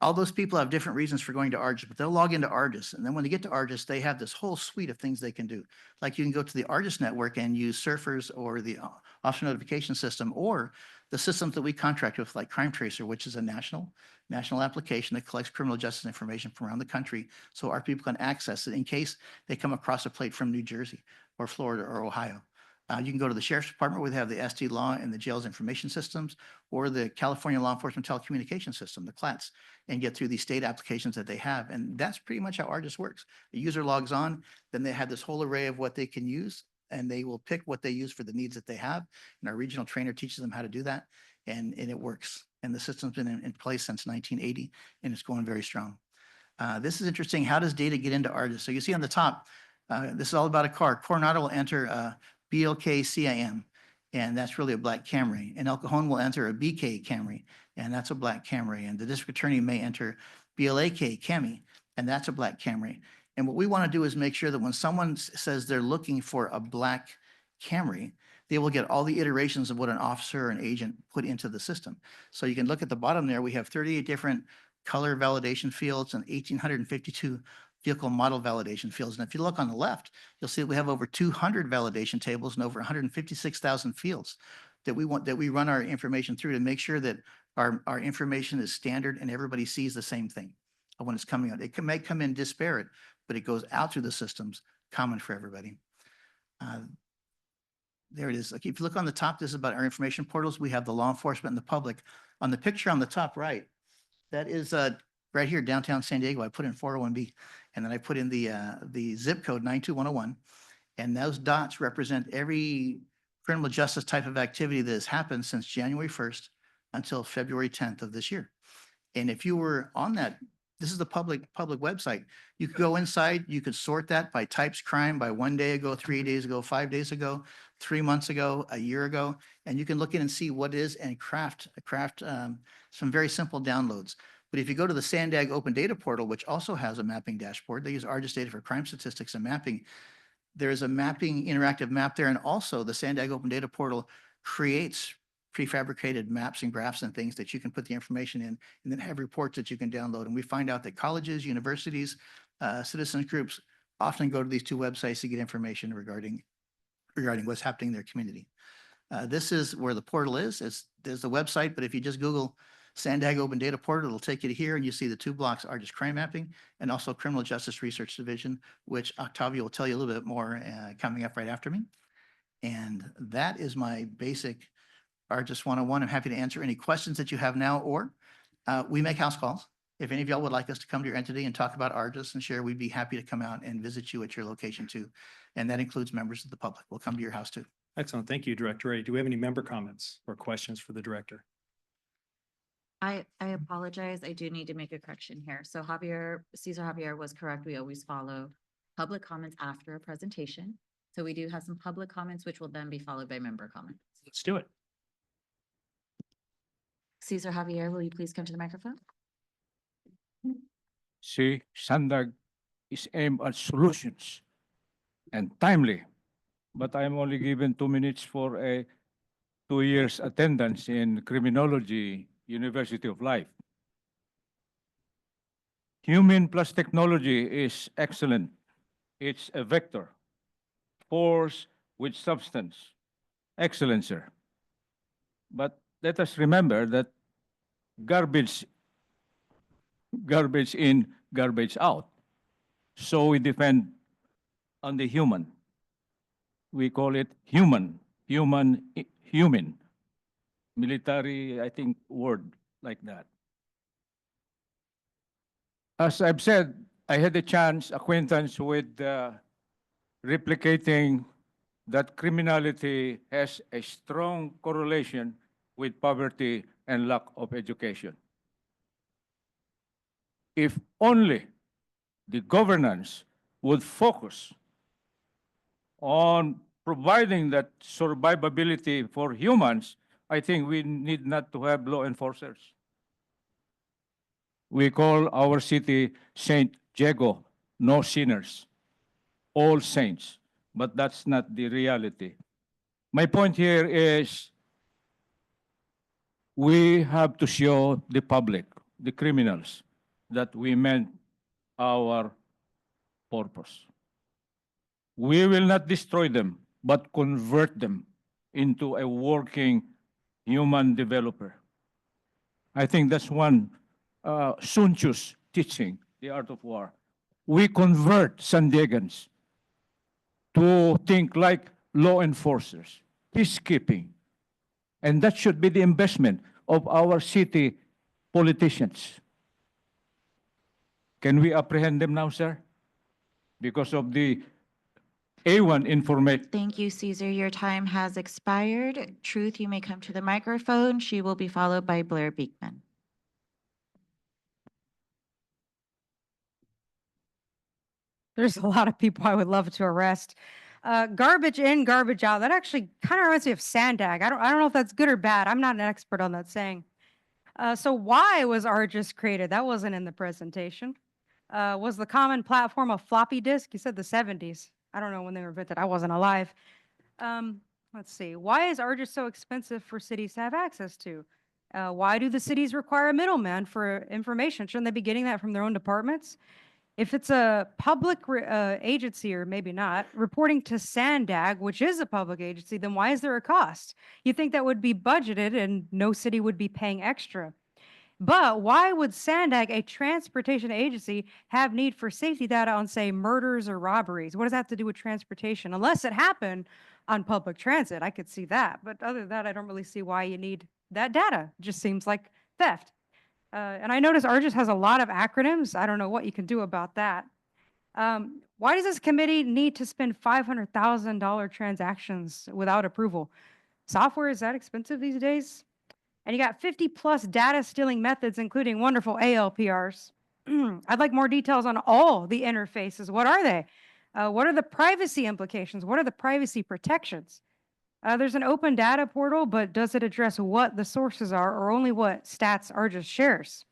All those people have different reasons for going to Argus, but they'll log into Argus. And then when they get to Argus, they have this whole suite of things they can do. Like you can go to the Argus network and use surfers or the officer notification system, or the systems that we contract with, like Crime Tracer, which is a national application that collects criminal justice information from around the country. So our people can access it in case they come across a plate from New Jersey or Florida or Ohio. You can go to the Sheriff's Department where they have the SD Law and the jail's information systems, or the California Law Enforcement Telecommunications System, the CLATS, and get through these state applications that they have. And that's pretty much how Argus works. The user logs on, then they have this whole array of what they can use, and they will pick what they use for the needs that they have. And our regional trainer teaches them how to do that, and it works. And the system's been in place since 1980, and it's going very strong. This is interesting. How does data get into Argus? So you see on the top, this is all about a car. Coronado will enter BLK-CIM, and that's really a black Camry. And El Cajon will enter a BK Camry, and that's a black Camry. And the district attorney may enter BLAK Camry, and that's a black Camry. And what we want to do is make sure that when someone says they're looking for a black Camry, they will get all the iterations of what an officer or an agent put into the system. So you can look at the bottom there. We have 38 different color validation fields and 1,852 vehicle model validation fields. And if you look on the left, you'll see we have over 200 validation tables and over 156,000 fields that we run our information through to make sure that our information is standard and everybody sees the same thing when it's coming out. It may come in disparate, but it goes out through the systems, common for everybody. There it is. Like if you look on the top, this is about our information portals. We have the law enforcement and the public. On the picture on the top right, that is right here, downtown San Diego. I put in 401B, and then I put in the zip code 92101, and those dots represent every criminal justice type of activity that has happened since January 1st until February 10th of this year. And if you were on that, this is the public website. You could go inside, you could sort that by types crime, by 1 day ago, 3 days ago, 5 days ago, 3 months ago, a year ago, and you can look in and see what is and craft some very simple downloads. But if you go to the SANDAG Open Data Portal, which also has a mapping dashboard, they use Argus data for crime statistics and mapping. There's a mapping interactive map there, and also the SANDAG Open Data Portal creates prefabricated maps and graphs and things that you can put the information in, and then have reports that you can download. And we find out that colleges, universities, citizens groups often go to these two websites to get information regarding what's happening in their community. This is where the portal is. There's the website, but if you just Google SANDAG Open Data Portal, it'll take you to here, and you see the two blocks are just crime mapping and also Criminal Justice Research Division, which Octavio will tell you a little bit more coming up right after me. And that is my basic Argus 101. I'm happy to answer any questions that you have now, or we make house calls. If any of y'all would like us to come to your entity and talk about Argus and share, we'd be happy to come out and visit you at your location too. And that includes members of the public. We'll come to your house too. Excellent. Thank you, Director Ray. Do we have any member comments or questions for the director? I apologize. I do need to make a correction here. So Cesar Javier was correct. We always follow public comments after a presentation. So we do have some public comments, which will then be followed by member comments. Let's do it. Cesar Javier, will you please come to the microphone? See, SANDAG is aimed at solutions and timely, but I am only given 2 minutes for a 2 years attendance in criminology, University of Life. Human plus technology is excellent. It's a vector, force with substance. Excellent, sir. But let us remember that garbage in, garbage out. So we depend on the human. We call it human. Military, I think, word like that. As I've said, I had a acquaintance with replicating that criminality has a strong correlation with poverty and lack of education. If only the governance would focus on providing that survivability for humans, I think we need not to have law enforcers. We call our city Saint Diego, no sinners, all saints, but that's not the reality. My point here is we have to show the public, the criminals, that we meant our purpose. We will not destroy them, but convert them into a working human developer. I think that's one Sun Tzu's teaching, The Art of War. We convert San Diegans to think like law enforcers, peacekeeping. And that should be the investment of our city politicians. Can we apprehend them now, sir? Because of the A1 information. Thank you, Caesar. Your time has expired. Truth, you may come to the microphone. She will be followed by Blair Beekman. There's a lot of people I would love to arrest. Garbage in, garbage out. That actually kind of reminds me of SANDAG. I don't know if that's good or bad. I'm not an expert on that saying. So why was ARGIS created? That wasn't in the presentation. Was the common platform a floppy disk? You said the 70s. I don't know when they were invented. I wasn't alive. Let's see. Why is ARGIS so expensive for cities to have access to? Why do the cities require a middleman for information? Shouldn't they be getting that from their own departments? If it's a public agency, or maybe not, reporting to SANDAG, which is a public agency, then why is there a cost? You think that would be budgeted and no city would be paying extra. But why would SANDAG, a transportation agency, have need for safety data on, say, murders or robberies? What does that have to do with transportation? Unless it happened on public transit, I could see that. But other than that, I don't really see why you need that data. It just seems like theft. And I notice ARGIS has a lot of acronyms. I don't know what you can do about that. Why does this committee need to spend $500,000 transactions without approval? Software is that expensive these days? And you got 50+ data stealing methods, including wonderful ALPRs. I'd like more details on all the interfaces. What are they? What are the privacy implications? What are the privacy protections? There's an open data portal, but does it address what the sources are or only what stats ARGIS shares?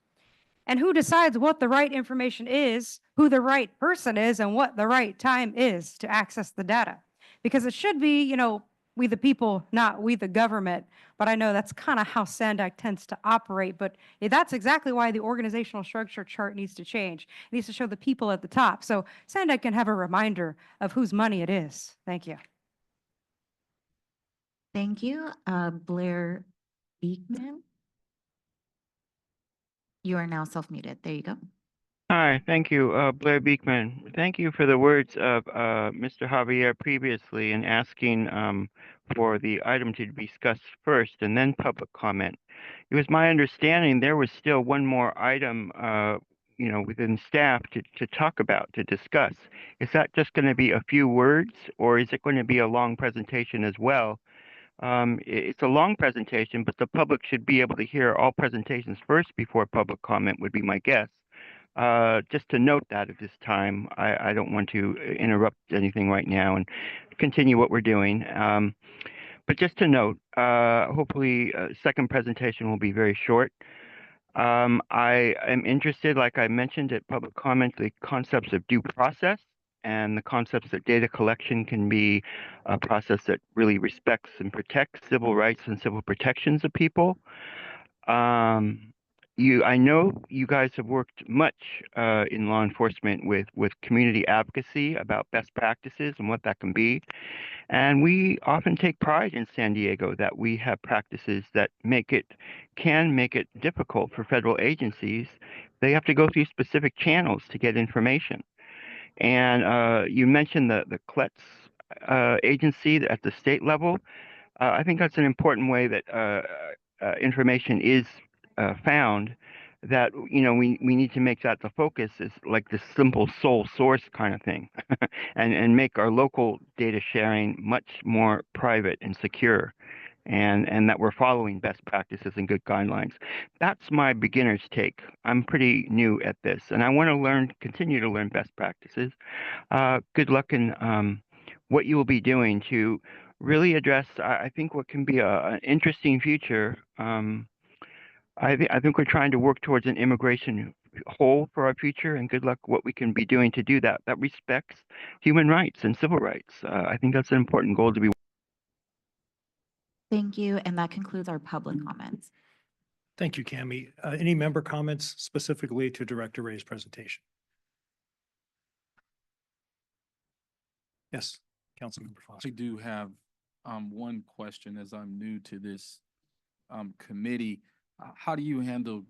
And who decides what the right information is, who the right person is, and what the right time is to access the data? Because it should be, you know, we the people, not we the government. But I know that's kind of how SANDAG tends to operate. But that's exactly why the organizational structure chart needs to change. It needs to show the people at the top. So SANDAG can have a reminder of whose money it is. Thank you. Thank you. Blair Beekman. You are now self-muted. There you go. Hi, thank you, Blair Beekman. Thank you for the words of Mr. Javier previously in asking for the item to be discussed first and then public comment. It was my understanding there was still one more item, within staff to talk about, to discuss. Is that just going to be a few words, or is it going to be a long presentation as well? It's a long presentation, but the public should be able to hear all presentations first before public comment would be my guess. Just to note that at this time, I don't want to interrupt anything right now and continue what we're doing. But just to note, hopefully second presentation will be very short. I am interested, like I mentioned at public comment, the concepts of due process and the concepts that data collection can be a process that really respects and protects civil rights and civil protections of people. I know you guys have worked much in law enforcement with community advocacy about best practices and what that can be. And we often take pride in San Diego that we have practices that can make it difficult for federal agencies. They have to go through specific channels to get information. And you mentioned the CLETS agency at the state level. I think that's an important way that information is found, that we need to make that the focus, is like the simple sole source kind of thing, and make our local data sharing much more private and secure, and that we're following best practices and good guidelines. That's my beginner's take. I'm pretty new at this, and I want to continue to learn best practices. Good luck in what you will be doing to really address, I think, what can be an interesting future. I think we're trying to work towards an immigration whole for our future, and good luck what we can be doing to do that. That respects human rights and civil rights. I think that's an important goal to be. Thank you. And that concludes our public comments. Thank you, Cami. Any member comments specifically to Director Ray's presentation? Yes, Councilmember Foster. I do have one question as I'm new to this committee. How do you handle,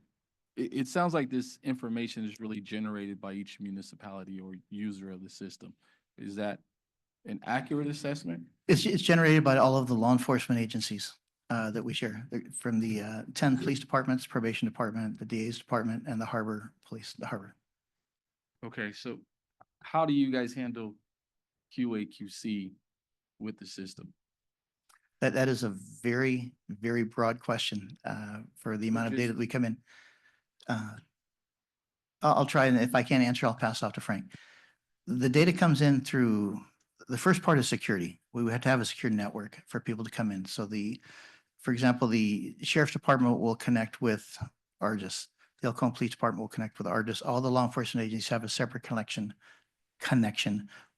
it sounds like this information is really generated by each municipality or user of the system. Is that an accurate assessment? It's generated by all of the law enforcement agencies that we share, from the 10 police departments, probation department, the DA's department, and the harbor police, the harbor. Okay, so how do you guys handle QA/QC with the system? That is a very, very broad question for the amount of data that we come in. I'll try, and if I can't answer, I'll pass off to Frank. The data comes in through, the first part is security. We would have to have a secure network for people to come in. So for example, the sheriff's department will connect with ARGIS. The El Cajon Police Department will connect with ARGIS. All the law enforcement agencies have a separate connection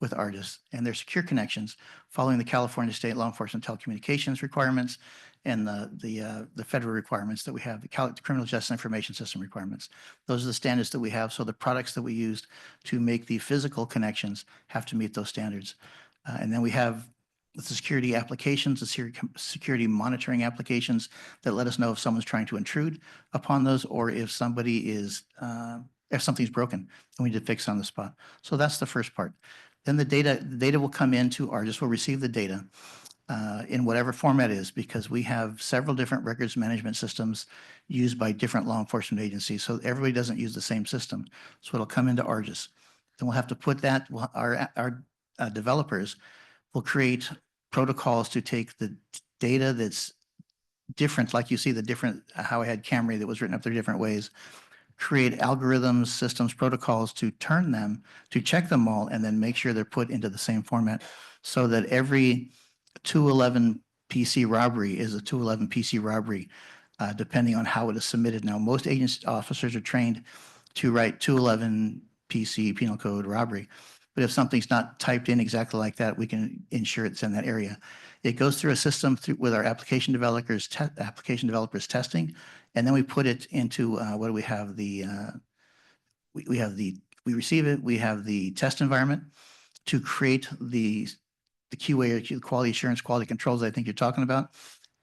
with ARGIS, and they're secure connections following the California State Law Enforcement Telecommunications requirements and the federal requirements that we have, the Criminal Justice Information System requirements. Those are the standards that we have. So the products that we used to make the physical connections have to meet those standards. And then we have the security applications, the security monitoring applications that let us know if someone's trying to intrude upon those, or if somebody is, if something's broken and we need to fix on the spot. So that's the first part. Then the data will come into ARGIS. We'll receive the data in whatever format it is, because we have several different records management systems used by different law enforcement agencies. So everybody doesn't use the same system. So it'll come into ARGIS. Then we'll have to put that, our developers will create protocols to take the data that's different, like you see the different, how I had Camry that was written up 3 different ways, create algorithms, systems, protocols to turn them, to check them all, and then make sure they're put into the same format, so that every 211 PC robbery is a 211 PC robbery, depending on how it is submitted. Now, most agency officers are trained to write 211 PC penal code robbery. But if something's not typed in exactly like that, we can ensure it's in that area. It goes through a system with our application developers testing, and then we put it into what do we have? We receive it. We have the test environment to create the QA, or quality assurance, quality controls I think you're talking about.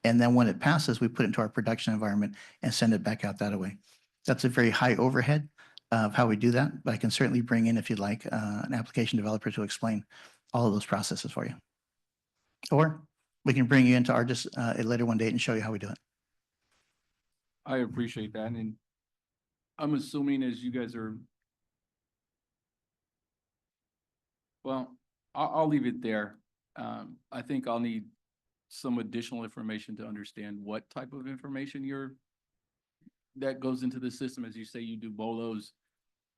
And then when it passes, we put it into our production environment and send it back out that way. That's a very high overhead of how we do that, but I can certainly bring in, if you'd like, an application developer to explain all of those processes for you. Or we can bring you into ARGIS at a later one date and show you how we do it. I appreciate that. And I'm assuming as you guys are, well, I'll leave it there. I think I'll need some additional information to understand what type of information that goes into the system. As you say, you do bolos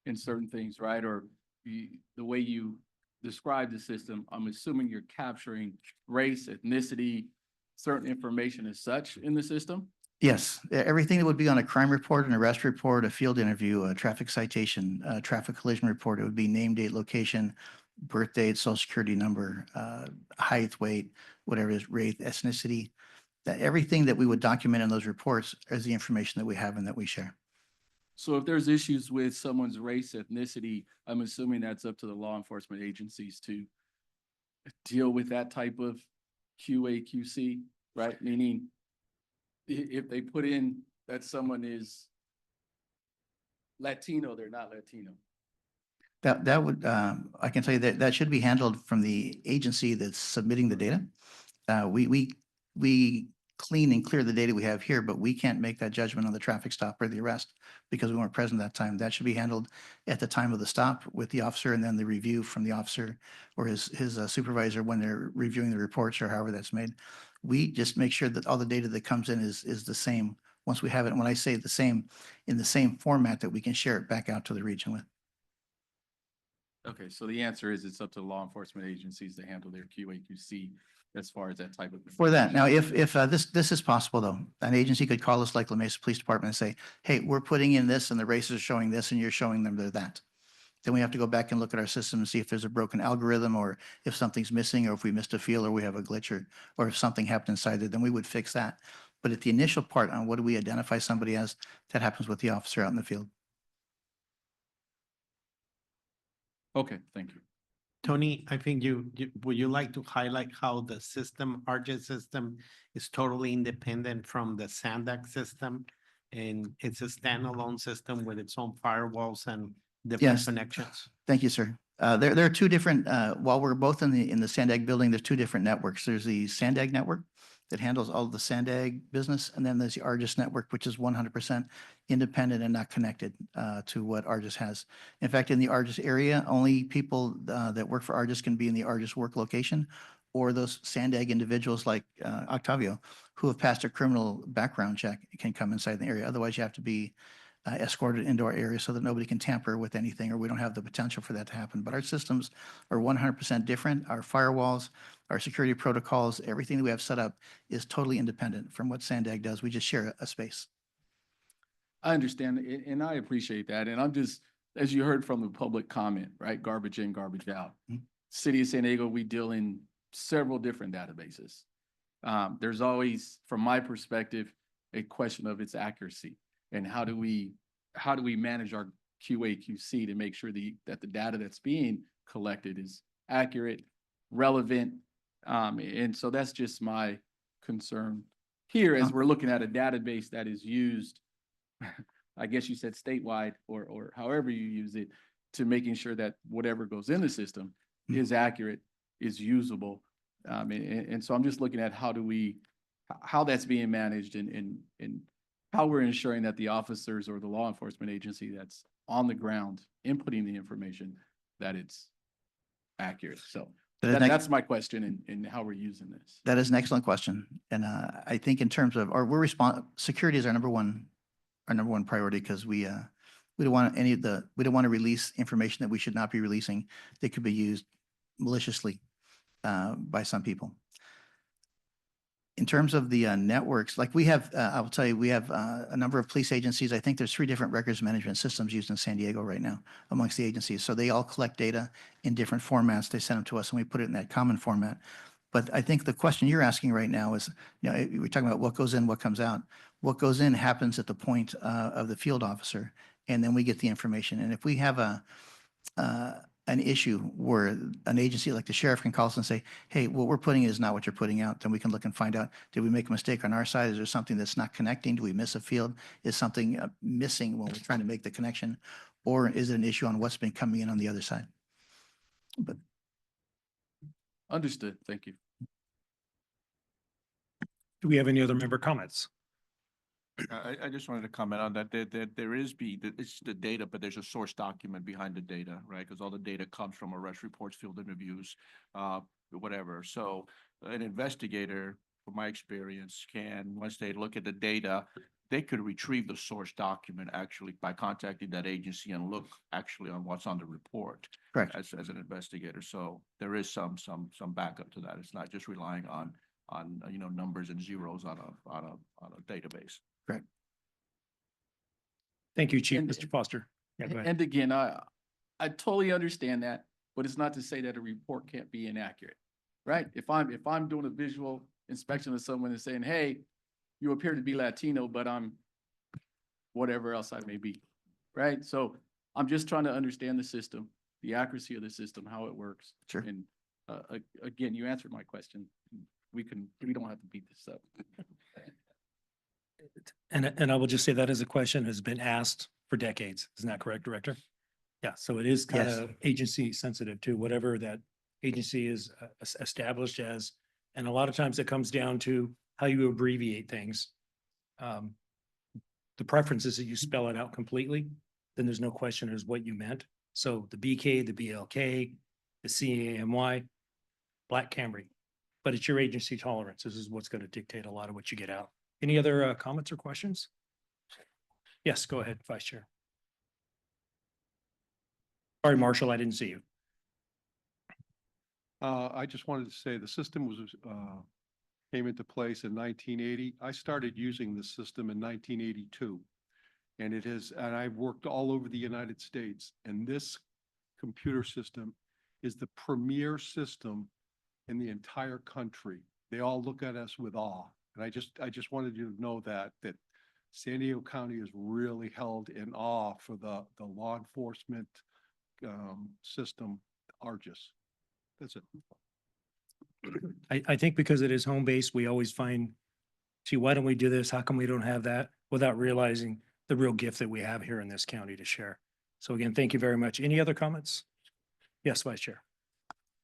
in certain things, right? Or the way you describe the system, I'm assuming you're capturing race, ethnicity, certain information as such in the system? Yes, everything that would be on a crime report, an arrest report, a field interview, a traffic citation, a traffic collision report, it would be name, date, location, birth date, social security number, height, weight, whatever it is, race, ethnicity. That everything that we would document in those reports is the information that we have and that we share. So if there's issues with someone's race, ethnicity, I'm assuming that's up to the law enforcement agencies to deal with that type of QA/QC, right? Meaning if they put in that someone is Latino, they're not Latino. That would, I can tell you that should be handled from the agency that's submitting the data. We clean and clear the data we have here, but we can't make that judgment on the traffic stop or the arrest because we weren't present that time. That should be handled at the time of the stop with the officer, and then the review from the officer or his supervisor when they're reviewing the reports or however that's made. We just make sure that all the data that comes in is the same once we have it. And when I say the same, in the same format that we can share it back out to the region with. Okay, so the answer is it's up to law enforcement agencies to handle their QA/QC as far as that type of. For that. Now, if this is possible though, an agency could call us like La Mesa Police Department and say, hey, we're putting in this and the races are showing this and you're showing them that. Then we have to go back and look at our system and see if there's a broken algorithm or if something's missing or if we missed a field or we have a glitch or if something happened inside there, then we would fix that. But at the initial part on what do we identify somebody as, that happens with the officer out in the field. Okay, thank you. Tony, I think would you like to highlight how the system, RJ system is totally independent from the SANDAG system? And it's a standalone system with its own firewalls and different Yes. connections? Thank you, sir. There are two different, while we're both in the SANDAG building, there's two different networks. There's the SANDAG network that handles all of the SANDAG business, and then there's the ARGIS network, which is 100% independent and not connected to what ARGIS has. In fact, in the ARGIS area, only people that work for ARGIS can be in the ARGIS work location, or those SANDAG individuals like Octavio, who have passed a criminal background check, can come inside the area. Otherwise, you have to be escorted into our area so that nobody can tamper with anything, or we don't have the potential for that to happen. But our systems are 100% different. Our firewalls, our security protocols, everything that we have set up is totally independent from what SANDAG does. We just share a space. I understand, and I appreciate that. And I'm just, as you heard from the public comment, right? Garbage in, garbage out. City of San Diego, we deal in several different databases. There's always, from my perspective, a question of its accuracy. And how do we manage our QA, QC to make sure that the data that's being collected is accurate, relevant? And so that's just my concern here as we're looking at a database that is used, I guess you said statewide or however you use it, to making sure that whatever goes in the system is accurate, is usable. And so I'm just looking at how that's being managed and how we're ensuring that the officers or the law enforcement agency that's on the ground inputting the information, that it's accurate. So that's my question and how we're using this. That is an excellent question. And I think in terms of security is our number one priority, because we don't want we don't want to release information that we should not be releasing that could be used maliciously by some people. In terms of the networks, like we have, I will tell you, we have a number of police agencies. I think there's 3 different records management systems used in San Diego right now amongst the agencies. So they all collect data in different formats. They send them to us and we put it in that common format. But I think the question you're asking right now is, we're talking about what goes in, what comes out. What goes in happens at the point of the field officer, and then we get the information. And if we have an issue where an agency like the sheriff can call us and say, hey, what we're putting in is not what you're putting out, then we can look and find out, did we make a mistake on our side? Is there something that's not connecting? Do we miss a field? Is something missing when we're trying to make the connection? Or is it an issue on what's been coming in on the other side? But Understood. Thank you. Do we have any other member comments? I just wanted to comment on that. It's the data, but there's a source document behind the data, right? Because all the data comes from arrest reports, field interviews, whatever. So an investigator, from my experience, once they look at the data, they could retrieve the source document actually by contacting that agency and look actually on what's on the report. Correct. As an investigator. So there is some backup to that. It's not just relying on numbers and zeros on a database. Correct. Thank you, Chief. Mr. Foster. Yeah, go ahead. And again, I totally understand that, but it's not to say that a report can't be inaccurate, right? If I'm doing a visual inspection of someone and saying, hey, you appear to be Latino, but I'm whatever else I may be, right? So I'm just trying to understand the system, the accuracy of the system, how it works. Sure. And again, you answered my question. We don't have to beat this up. And I will just say that as a question has been asked for decades. Isn't that correct, Director? Yeah, so it is kind of agency sensitive to whatever that agency is established as. And a lot of times it comes down to how you abbreviate things. The preference is that you spell it out completely, then there's no question as what you meant. So the BK, the BLK, the CAMY, Black Camry. But it's your agency tolerance. This is what's going to dictate a lot of what you get out. Any other comments or questions? Yes, go ahead, Vice Chair. Sorry, Marshall, I didn't see you. I just wanted to say the system came into place in 1980. I started using the system in 1982. And I've worked all over the United States. And this computer system is the premier system in the entire country. They all look at us with awe. And I just wanted you to know that San Diego County is really held in awe for the law enforcement system, ARGIS. That's it. I think because it is home based, we always find, gee, why don't we do this? How come we don't have that? Without realizing the real gift that we have here in this county to share. So again, thank you very much. Any other comments? Yes, Vice Chair.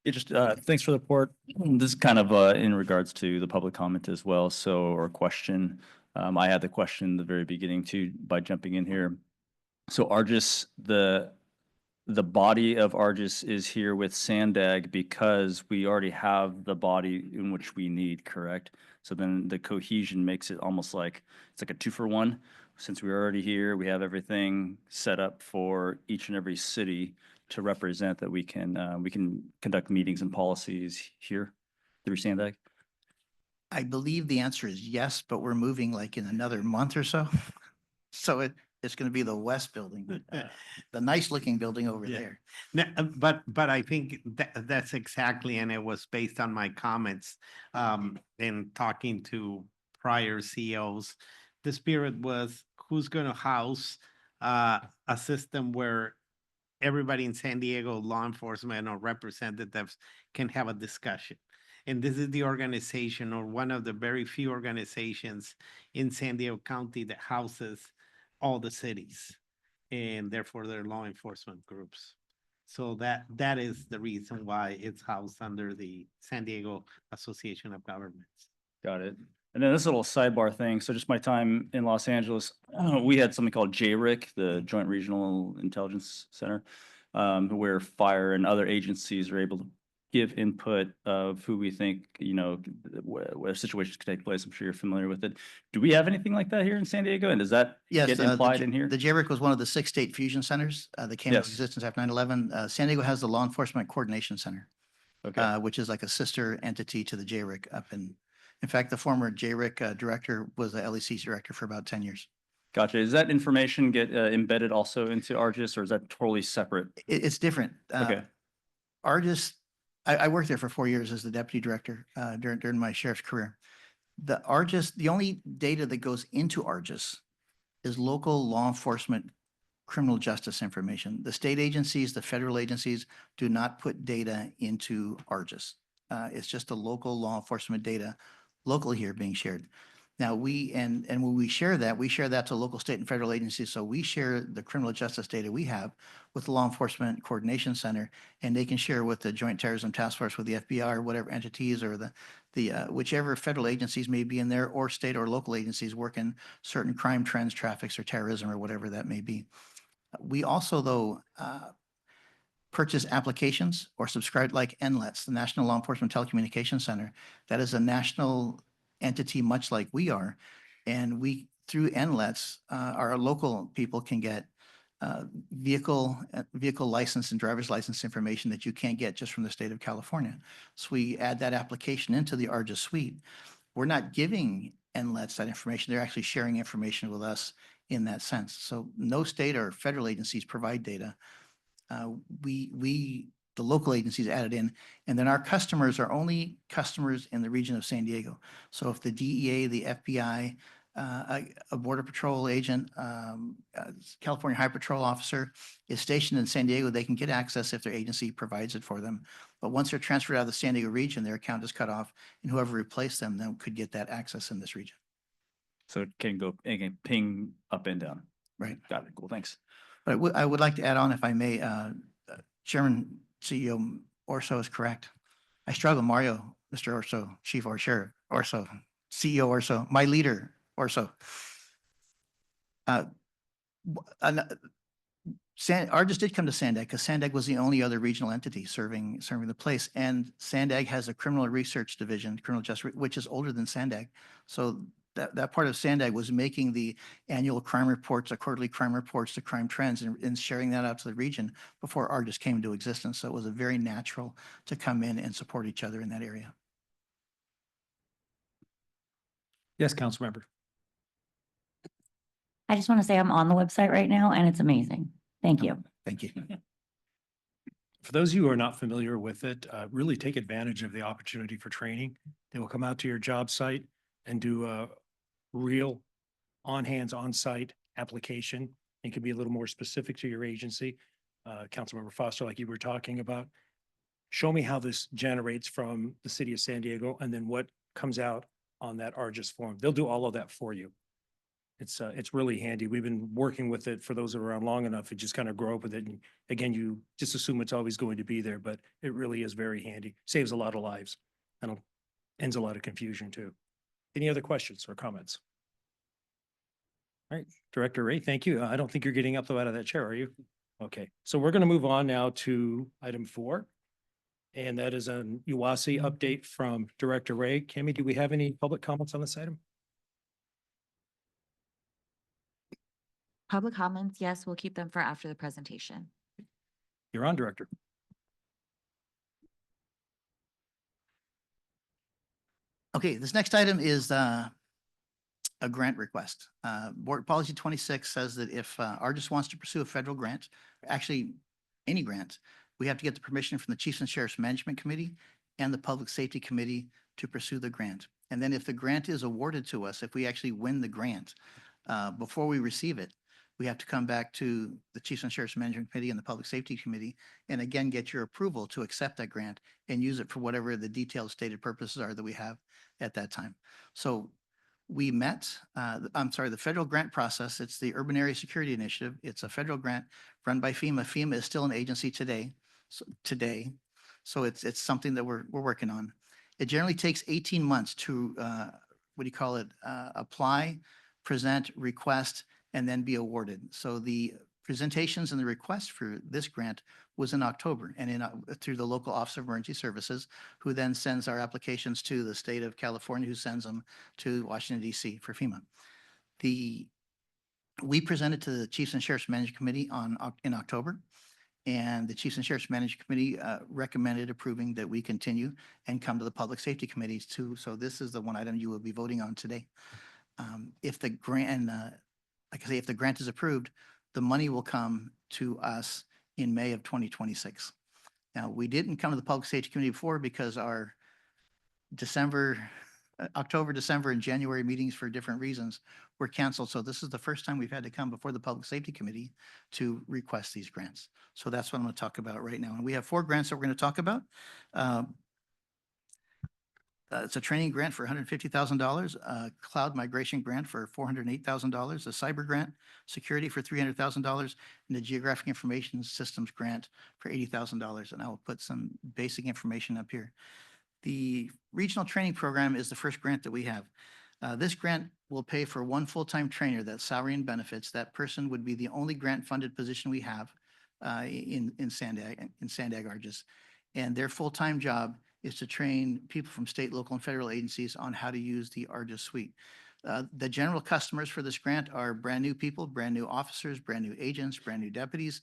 Yeah, just thanks for the report. This is kind of in regards to the public comment as well. So, or question. I had the question at the very beginning too by jumping in here. So ARGIS, the body of ARGIS is here with SANDAG because we already have the body in which we need, correct? So then the cohesion makes it almost like it's like a 2-for-1. Since we're already here, we have everything set up for each and every city to represent that we can conduct meetings and policies here through SANDAG. I believe the answer is yes, but we're moving like in another month or so. So it's going to be the West Building, the nice looking building over there. No, but I think that's exactly, and it was based on my comments in talking to prior CEOs. The spirit was who's going to house a system where everybody in San Diego, law enforcement or representatives can have a discussion. And this is the organization or one of the very few organizations in San Diego County that houses all the cities and therefore their law enforcement groups. So that is the reason why it's housed under the San Diego Association of Governments. Got it. And then this little sidebar thing. So just my time in Los Angeles, we had something called JRIC, the Joint Regional Intelligence Center, where fire and other agencies are able to give input of who we think, where situations could take place. I'm sure you're familiar with it. Do we have anything like that here in San Diego? And does that get implied in here? The JRIC was one of the 6 state fusion centers that came into Yes. existence after 9/11. San Diego has the Law Enforcement Coordination Center, Okay. which is like a sister entity to the JRIC up in fact, the former JRIC director was the LEC's director for about 10 years. Gotcha. Does that information get embedded also into ARGIS, or is that totally separate? It's different. Okay. ARGIS, I worked there for 4 years as the deputy director during my sheriff's career. The ARGIS, the only data that goes into ARGIS is local law enforcement criminal justice information. The state agencies, the federal agencies do not put data into ARGIS. It's just the local law enforcement data locally here being shared. Now and when we share that to local, state and federal agencies. So we share the criminal justice data we have with the Law Enforcement Coordination Center, and they can share with the Joint Terrorism Task Force, with the FBI or whatever entities or the whichever federal agencies may be in there, or state or local agencies working certain crime trends, traffics, or terrorism, or whatever that may be. We also, though, purchase applications or subscribe like NLETS, the National Law Enforcement Telecommunications Center. That is a national entity much like we are. And we, through NLETS, our local people can get vehicle license and driver's license information that you can't get just from the state of California. So we add that application into the ARGIS suite. We're not giving NLETS that information. They're actually sharing information with us in that sense. So no state or federal agencies provide data. The local agencies add it in, and then our customers are only customers in the region of San Diego. So if the DEA, the FBI, a Border Patrol agent, California High Patrol officer is stationed in San Diego, they can get access if their agency provides it for them. But once they're transferred out of the San Diego region, their account is cut off, and whoever replaced them then could get that access in this region. So it can ping up and down. Right. Got it. Cool. Thanks. But I would like to add on, if I may, Chairman CEO Orso is correct. I struggle, Mario, Mr. Orso, Chief Orso, CEO Orso, my leader Orso. ARGIS did come to SANDAG because SANDAG was the only other regional entity serving the place. And SANDAG has a criminal research division, criminal justice, which is older than SANDAG. So that part of SANDAG was making the annual crime reports, the quarterly crime reports, the crime trends, and sharing that out to the region before ARGIS came into existence. So it was a very natural to come in and support each other in that area. Yes, council member. I just want to say I'm on the website right now and it's amazing. Thank you. Thank you. For those of you who are not familiar with it, really take advantage of the opportunity for training. They will come out to your job site and do a real on-hands, on-site application. It can be a little more specific to your agency. Councilmember Foster, like you were talking about, show me how this generates from the city of San Diego and then what comes out on that ARGIS form. They'll do all of that for you. It's really handy. We've been working with it for those that are around long enough. It just kind of grow up with it. And again, you just assume it's always going to be there, but it really is very handy. Saves a lot of lives and ends a lot of confusion too. Any other questions or comments? All right, Director Ray, thank you. I don't think you're getting up though out of that chair, are you? Okay, so we're going to move on now to item 4. And that is an UASI update from Director Ray. Cami, do we have any public comments on this item? Public comments, yes, we'll keep them for after the presentation. You're on, Director. Okay, this next item is a grant request. Board Policy 26 says that if ARGIS wants to pursue a federal grant, actually any grant, we have to get the permission from the Chiefs and Sheriffs Management Committee and the Public Safety Committee to pursue the grant. And then if the grant is awarded to us, if we actually win the grant, before we receive it, we have to come back to the Chiefs and Sheriffs Management Committee and the Public Safety Committee and again get your approval to accept that grant and use it for whatever the detailed stated purposes are that we have at that time. So we met, the federal grant process, it's the Urban Area Security Initiative. It's a federal grant run by FEMA. FEMA is still an agency today. So it's something that we're working on. It generally takes 18 months to, apply, present, request, and then be awarded. So the presentations and the request for this grant was in October and through the local Office of Emergency Services, who then sends our applications to the state of California, who sends them to Washington, D.C. for FEMA. We presented to the Chiefs and Sheriffs Management Committee in October, and the Chiefs and Sheriffs Management Committee recommended approving that we continue and come to the Public Safety Committees too. So this is the one item you will be voting on today. If the grant, like I say, if the grant is approved, the money will come to us in May of 2026. Now, we didn't come to the Public Safety Committee before because our October, December, and January meetings for different reasons were canceled. So this is the first time we've had to come before the Public Safety Committee to request these grants. So that's what I'm going to talk about right now. And we have 4 grants that we're going to talk about. It's a training grant for $150,000, a cloud migration grant for $408,000, a cyber grant, security for $300,000, and a geographic information systems grant for $80,000. And I will put some basic information up here. The regional training program is the first grant that we have. This grant will pay for 1 full-time trainer, that's salary and benefits. That person would be the only grant-funded position we have in SANDAG ARGIS. And their full-time job is to train people from state, local, and federal agencies on how to use the ARGIS suite. The general customers for this grant are brand new people, brand new officers, brand new agents, brand new deputies.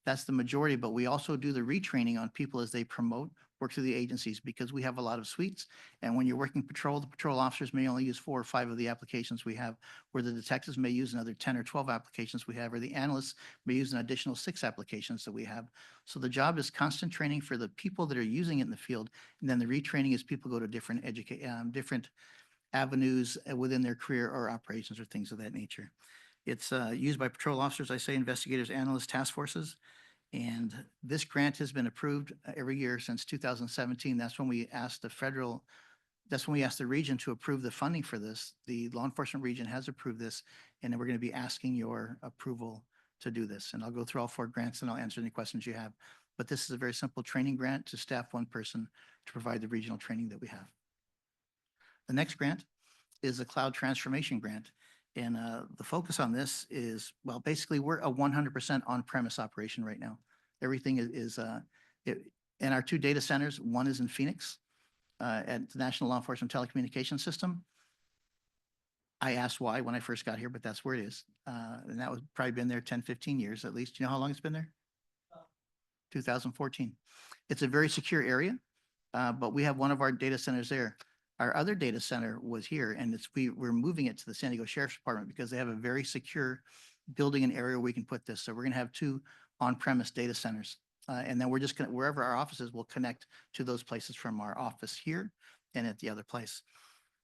That's the majority, but we also do the retraining on people as they promote, work through the agencies, because we have a lot of suites. And when you're working patrol, the patrol officers may only use 4 or 5 of the applications we have, where the detectives may use another 10 or 12 applications we have, or the analysts may use an additional 6 applications that we have. So the job is constant training for the people that are using it in the field. And then the retraining is people go to different avenues within their career or operations or things of that nature. It's used by patrol officers, I say, investigators, analysts, task forces. And this grant has been approved every year since 2017. That's when we asked the region to approve the funding for this. The law enforcement region has approved this, and we're going to be asking your approval to do this. And I'll go through all 4 grants and I'll answer any questions you have. But this is a very simple training grant to staff 1 person to provide the regional training that we have. The next grant is a cloud transformation grant. And the focus on this is, well, basically we're a 100% on-premise operation right now. Everything is in our 2 data centers. One is in Phoenix at the National Law Enforcement Telecommunications System. I asked why when I first got here, but that's where it is. And that was probably been there 10, 15 years at least. Do you know how long it's been there? 2014. It's a very secure area, but we have one of our data centers there. Our other data center was here, and we're moving it to the San Diego Sheriff's Department because they have a very secure building and area where we can put this. So we're going to have 2 on-premise data centers. And then we're just going to, wherever our offices will connect to those places from our office here and at the other place.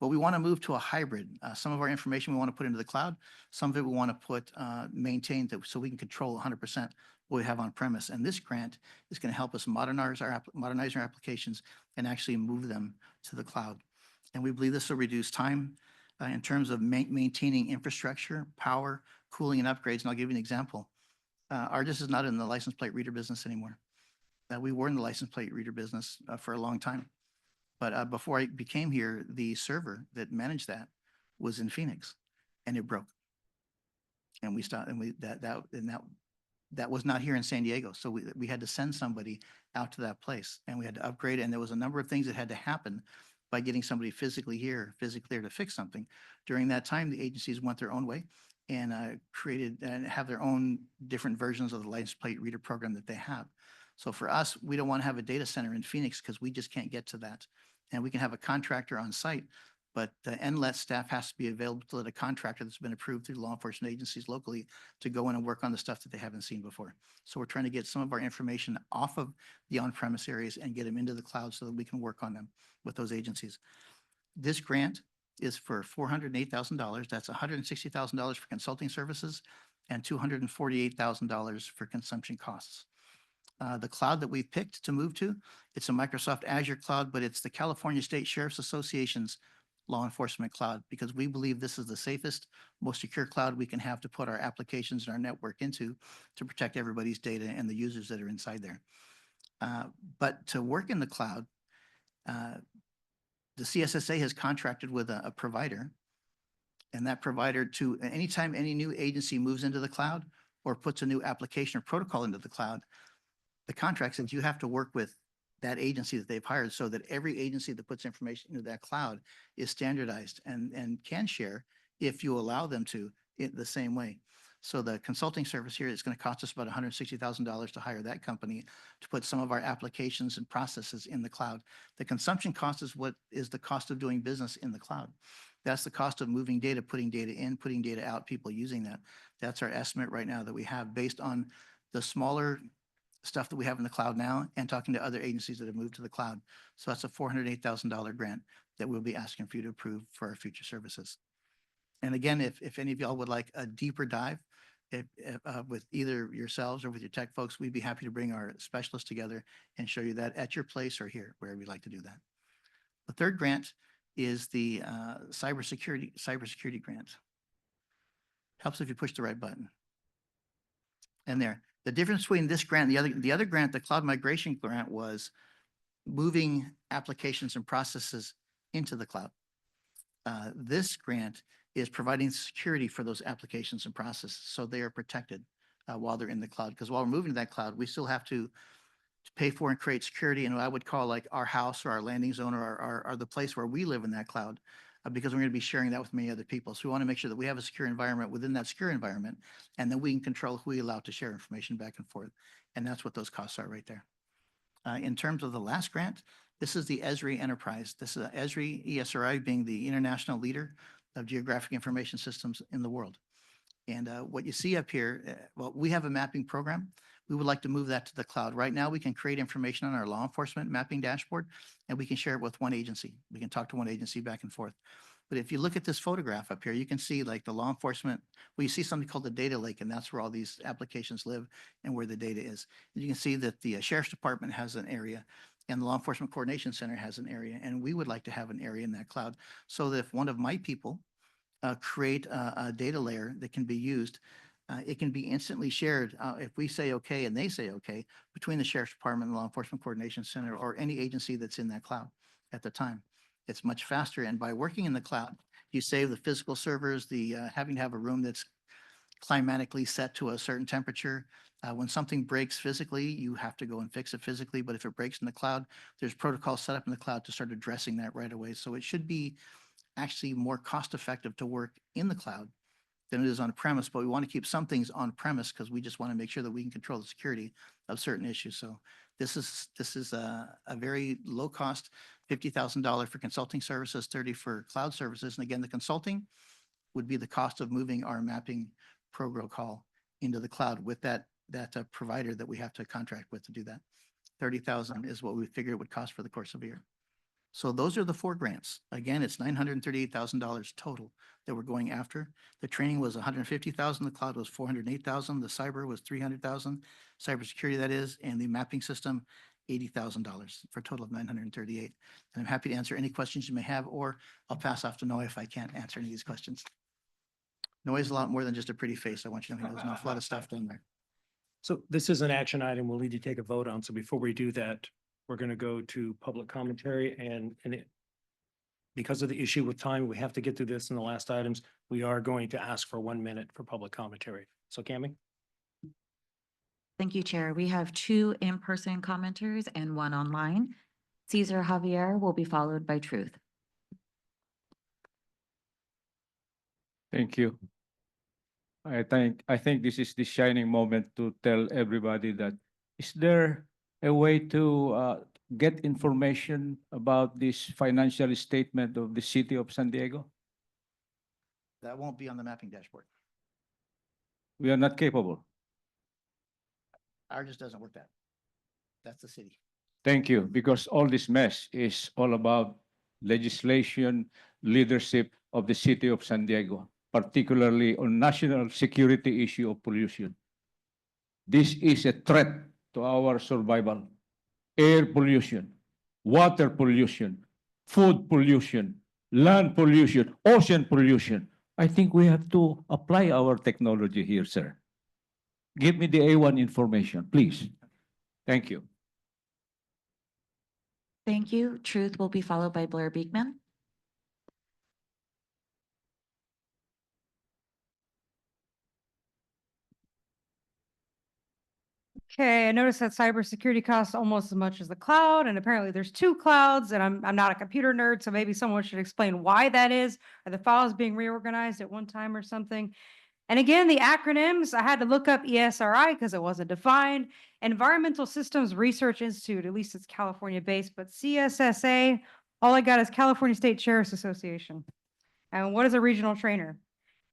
But we want to move to a hybrid. Some of our information we want to put into the cloud. Some of it we want to put maintained so we can control 100% what we have on premise. And this grant is going to help us modernize our applications and actually move them to the cloud. And we believe this will reduce time in terms of maintaining infrastructure, power, cooling, and upgrades. And I'll give you an example. Argus is not in the license plate reader business anymore. We were in the license plate reader business for a long time. But before I became here, the server that managed that was in Phoenix, and it broke. And we stopped, and that was not here in San Diego. So we had to send somebody out to that place, and we had to upgrade it. And there was a number of things that had to happen by getting somebody physically here to fix something. During that time, the agencies went their own way and created and have their own different versions of the license plate reader program that they have. So for us, we don't want to have a data center in Phoenix because we just can't get to that. And we can have a contractor on site, but the NLET staff has to be available to let a contractor that's been approved through law enforcement agencies locally to go in and work on the stuff that they haven't seen before. So we're trying to get some of our information off of the on-premise areas and get them into the cloud so that we can work on them with those agencies. This grant is for $408,000. That's $160,000 for consulting services and $248,000 for consumption costs. The cloud that we've picked to move to, it's a Microsoft Azure cloud, but it's the California State Sheriff's Association's law enforcement cloud, because we believe this is the safest, most secure cloud we can have to put our applications and our network into to protect everybody's data and the users that are inside there. But to work in the cloud, the CSSA has contracted with a provider, and that provider to anytime any new agency moves into the cloud or puts a new application or protocol into the cloud, the contract says you have to work with that agency that they've hired so that every agency that puts information into that cloud is standardized and can share if you allow them to in the same way. So the consulting service here is going to cost us about $160,000 to hire that company to put some of our applications and processes in the cloud. The consumption cost is what is the cost of doing business in the cloud. That's the cost of moving data, putting data in, putting data out, people using that. That's our estimate right now that we have based on the smaller stuff that we have in the cloud now and talking to other agencies that have moved to the cloud. So that's a $408,000 grant that we'll be asking for you to approve for our future services. And again, if any of y'all would like a deeper dive with either yourselves or with your tech folks, we'd be happy to bring our specialists together and show you that at your place or here, wherever you'd like to do that. The third grant is the cybersecurity grant. Helps if you push the right button. And there. The difference between this grant and the other grant, the cloud migration grant, was moving applications and processes into the cloud. This grant is providing security for those applications and processes so they are protected while they're in the cloud. Because while we're moving to that cloud, we still have to pay for and create security in what I would call like our house or our landing zone or the place where we live in that cloud. Because we're going to be sharing that with many other people. So we want to make sure that we have a secure environment within that secure environment, and then we can control who we allow to share information back and forth. And that's what those costs are right there. In terms of the last grant, this is the ESRI Enterprise. This is ESRI, ESRI being the international leader of geographic information systems in the world. And what you see up here, well, we have a mapping program. We would like to move that to the cloud. Right now, we can create information on our law enforcement mapping dashboard, and we can share it with one agency. We can talk to one agency back and forth. But if you look at this photograph up here, you can see like the law enforcement, well, you see something called the data lake, and that's where all these applications live and where the data is. And you can see that the Sheriff's Department has an area, and the Law Enforcement Coordination Center has an area, and we would like to have an area in that cloud so that if one of my people create a data layer that can be used, it can be instantly shared if we say okay and they say okay between the Sheriff's Department and the Law Enforcement Coordination Center or any agency that's in that cloud at the time. It's much faster. And by working in the cloud, you save the physical servers, the having to have a room that's climatically set to a certain temperature. When something breaks physically, you have to go and fix it physically. But if it breaks in the cloud, there's protocols set up in the cloud to start addressing that right away. So it should be actually more cost effective to work in the cloud than it is on premise, but we want to keep some things on premise because we just want to make sure that we can control the security of certain issues. So this is a very low cost, $50,000 for consulting services, 30 for cloud services. And again, the consulting would be the cost of moving our mapping protocol into the cloud with that provider that we have to contract with to do that. 30,000 is what we figured it would cost for the course of a year. So those are the four grants. Again, it's $938,000 total that we're going after. The training was $150,000, the cloud was $408,000, the cyber was $300,000, cybersecurity that is, and the mapping system, $80,000 for a total of $938. And I'm happy to answer any questions you may have, or I'll pass off to Noe if I can't answer any of these questions. Noe is a lot more than just a pretty face. I want you to know there's an awful lot of stuff done there. So this is an action item we'll need to take a vote on. So before we do that, we're going to go to public commentary because of the issue with time, we have to get through this in the last items. We are going to ask for 1 minute for public commentary. So Cami? Thank you, Chair. We have 2 in-person commenters and 1 online. Cesar Javier will be followed by Truth. Thank you. I think this is the shining moment to tell everybody that is there a way to get information about this financial statement of the city of San Diego? That won't be on the mapping dashboard. We are not capable. Ours just doesn't work that. That's the city. Thank you, because all this mess is all about legislation, leadership of the city of San Diego, particularly on national security issue of pollution. This is a threat to our survival. Air pollution, water pollution, food pollution, land pollution, ocean pollution. I think we have to apply our technology here, sir. Give me the A1 information, please. Thank you. Thank you. Truth will be followed by Blair Beekman. Okay, I noticed that cybersecurity costs almost as much as the cloud, and apparently there's 2 clouds, and I'm not a computer nerd, so maybe someone should explain why that is. Are the files being reorganized at one time or something? And again, the acronyms, I had to look up ESRI because it wasn't defined. Environmental Systems Research Institute, at least it's California-based, but CSSA, all I got is California State Sheriff's Association. And what is a regional trainer?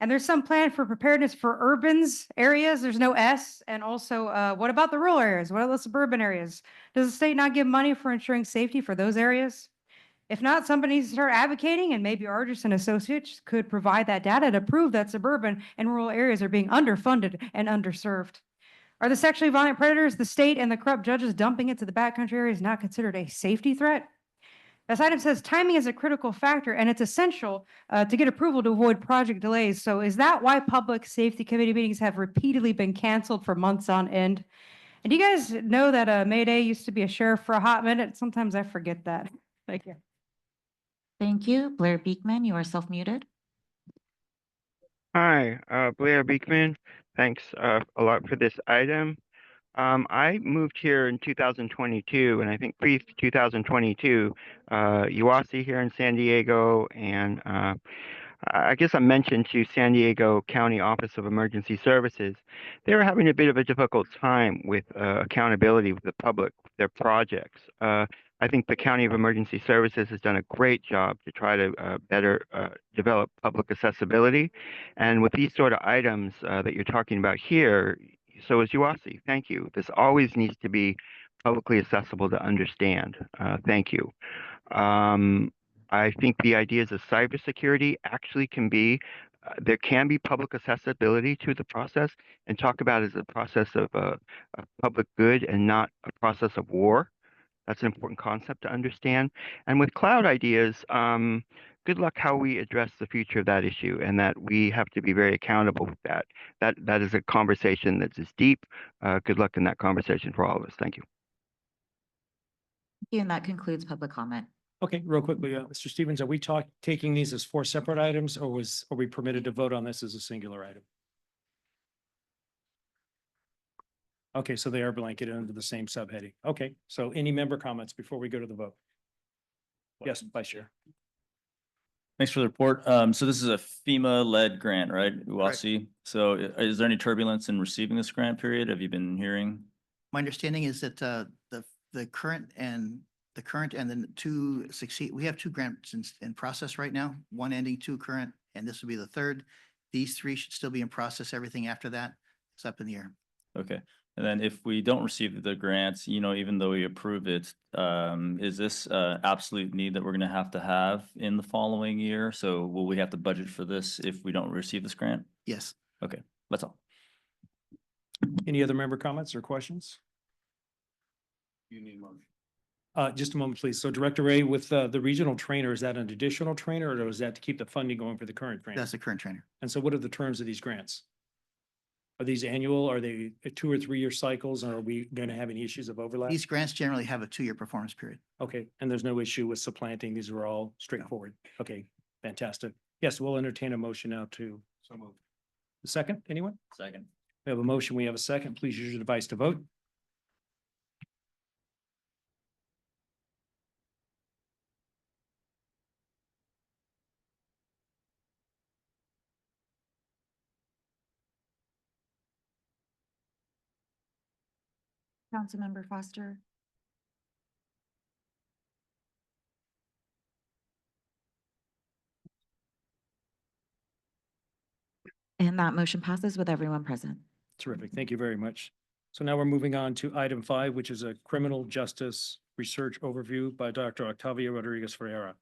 And there's some plan for preparedness for urban areas. There's no S. And also, what about the rural areas? What about the suburban areas? Does the state not give money for ensuring safety for those areas? If not, somebody needs to start advocating, and maybe Argus and Associates could provide that data to prove that suburban and rural areas are being underfunded and underserved. Are the sexually violent predators, the state, and the corrupt judges dumping it to the backcountry areas not considered a safety threat? This item says timing is a critical factor, and it's essential to get approval to avoid project delays. So is that why public safety committee meetings have repeatedly been canceled for months on end? And do you guys know that Mayday used to be a sheriff for a hot minute? Sometimes I forget that. Thank you. Thank you. Blair Beekman, you are self-muted. Hi, Blair Beekman. Thanks a lot for this item. I moved here in 2022, and I think pre-2022, UASI here in San Diego, and I guess I mentioned to San Diego County Office of Emergency Services, they were having a bit of a difficult time with accountability with the public, their projects. I think the County of Emergency Services has done a great job to try to better develop public accessibility. And with these sort of items that you're talking about here, so is UASI. Thank you. This always needs to be publicly accessible to understand. Thank you. I think the ideas of cybersecurity actually can be, there can be public accessibility to the process, and talk about it as a process of a public good and not a process of war. That's an important concept to understand. And with cloud ideas, good luck how we address the future of that issue, and that we have to be very accountable with that. That is a conversation that's as deep. Good luck in that conversation for all of us. Thank you. Thank you, and that concludes public comment. Okay, real quickly, Mr. Stevens, are we taking these as 4 separate items, or are we permitted to vote on this as a singular item? Okay, so they are blanketed under the same subheading. Okay, so any member comments before we go to the vote? Yes, Vice Chair. Thanks for the report. So this is a FEMA-led grant, right? UASI. So is there any turbulence in receiving this grant period? Have you been hearing? My understanding is that the current and then 2 succeed. We have 2 grants in process right now, 1 ending, 2 current, and this will be the 3rd. These 3 should still be in process. Everything after that is up in the air. Okay. And then if we don't receive the grants, even though we approve it, is this absolute need that we're going to have in the following year? So will we have to budget for this if we don't receive this grant? Yes. Okay, that's all. Any other member comments or questions? You need motion. Just a moment, please. So Director Ray, with the regional trainer, is that an additional trainer or is that to keep the funding going for the current trainer? That's the current trainer. And so what are the terms of these grants? Are these annual? Are they 2 or 3 year cycles? Or are we going to have any issues of overlap? These grants generally have a 2-year performance period. Okay, and there's no issue with supplanting. These are all straightforward. Okay, fantastic. Yes, we'll entertain a motion now to. So moved. The second, anyone? Second. We have a motion. We have a second. Please use your device to vote. Councilmember Foster. And that motion passes with everyone present. Terrific. Thank you very much. So now we're moving on to item 5, which is a criminal justice research overview by Dr. Octavio Rodriguez Ferreira.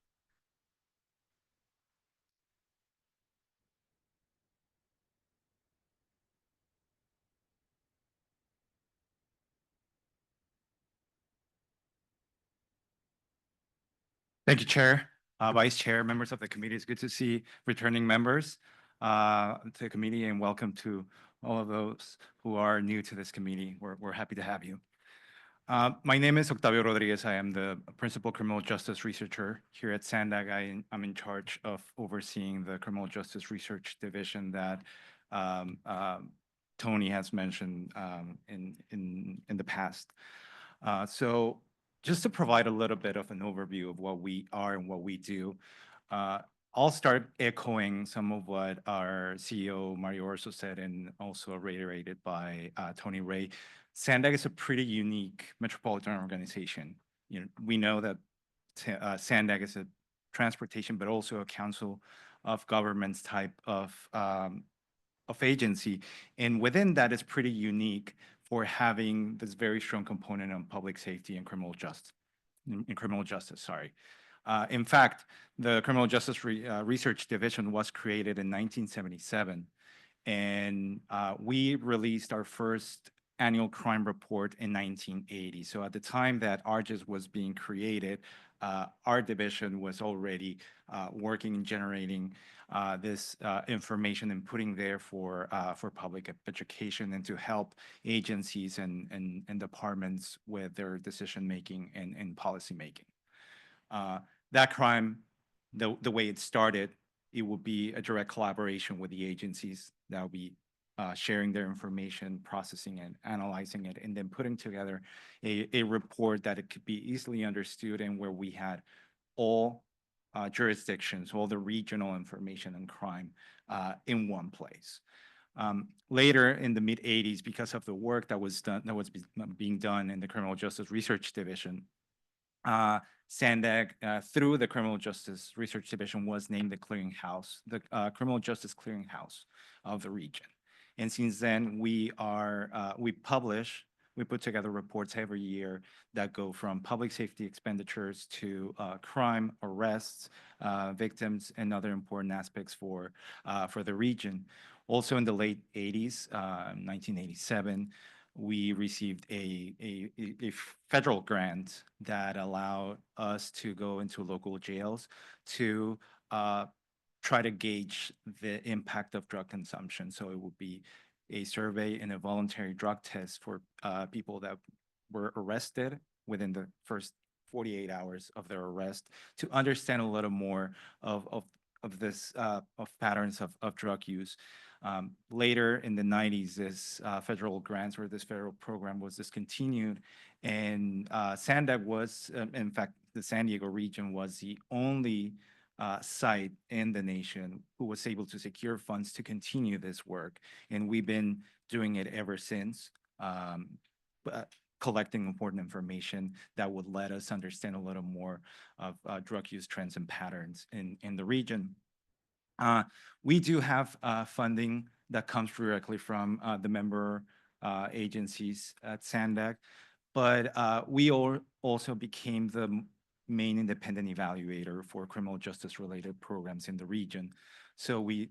Thank you, Chair, Vice Chair, members of the committee. It's good to see returning members to the committee, and welcome to all of those who are new to this committee. We're happy to have you. My name is Octavio Rodriguez. I am the Principal Criminal Justice Researcher here at SANDAG. I'm in charge of overseeing the Criminal Justice Research Division that Tony has mentioned in the past. So just to provide a little bit of an overview of what we are and what we do, I'll start echoing some of what our CEO, Mario Orso, said, and also reiterated by Tony Ray. SANDAG is a pretty unique metropolitan organization. We know that SANDAG is a transportation, but also a council of governments type of agency. And within that, it's pretty unique for having this very strong component on public safety and criminal justice. In fact, the Criminal Justice Research Division was created in 1977, and we released our first annual crime report in 1980. So at the time that ARGIS was being created, our division was already working and generating this information and putting there for public education and to help agencies and departments with their decision making and policy making. That crime, the way it started, it would be a direct collaboration with the agencies that will be sharing their information, processing and analyzing it, and then putting together a report that it could be easily understood and where we had all jurisdictions, all the regional information on crime in one place. Later in the mid-'80s, because of the work that was being done in the Criminal Justice Research Division, SANDAG, through the Criminal Justice Research Division, was named the clearinghouse, the Criminal Justice Clearinghouse of the region. And since then, we put together reports every year that go from public safety expenditures to crime, arrests, victims, and other important aspects for the region. Also in the late 80s, 1987, we received a federal grant that allowed us to go into local jails to try to gauge the impact of drug consumption. So it would be a survey and a voluntary drug test for people that were arrested within the first 48 hours of their arrest to understand a little more of this of patterns of drug use. Later in the 90s, this federal grants or this federal program was discontinued, and SANDAG was, in fact, the San Diego region was the only site in the nation who was able to secure funds to continue this work. And we've been doing it ever since, collecting important information that would let us understand a little more of drug use trends and patterns in the region. We do have funding that comes directly from the member agencies at SANDAG, but we also became the main independent evaluator for criminal justice related programs in the region. So we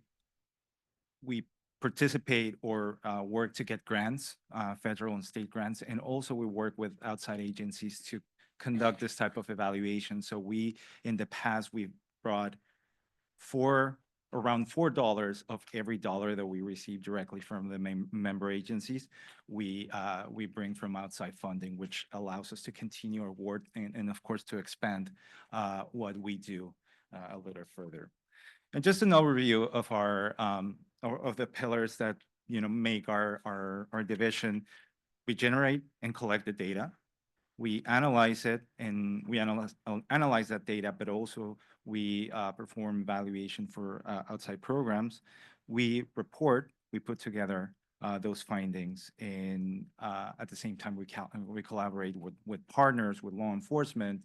participate or work to get grants, federal and state grants, and also we work with outside agencies to conduct this type of evaluation. So in the past, we've brought around $4 of every dollar that we receive directly from the member agencies. We bring from outside funding, which allows us to continue our work and of course to expand what we do a little further. And just an overview of of the pillars that make our division. We generate and collect the data. We analyze it, and we analyze that data, but also we perform evaluation for outside programs. We report, we put together those findings, and at the same time, we collaborate with partners, with law enforcement,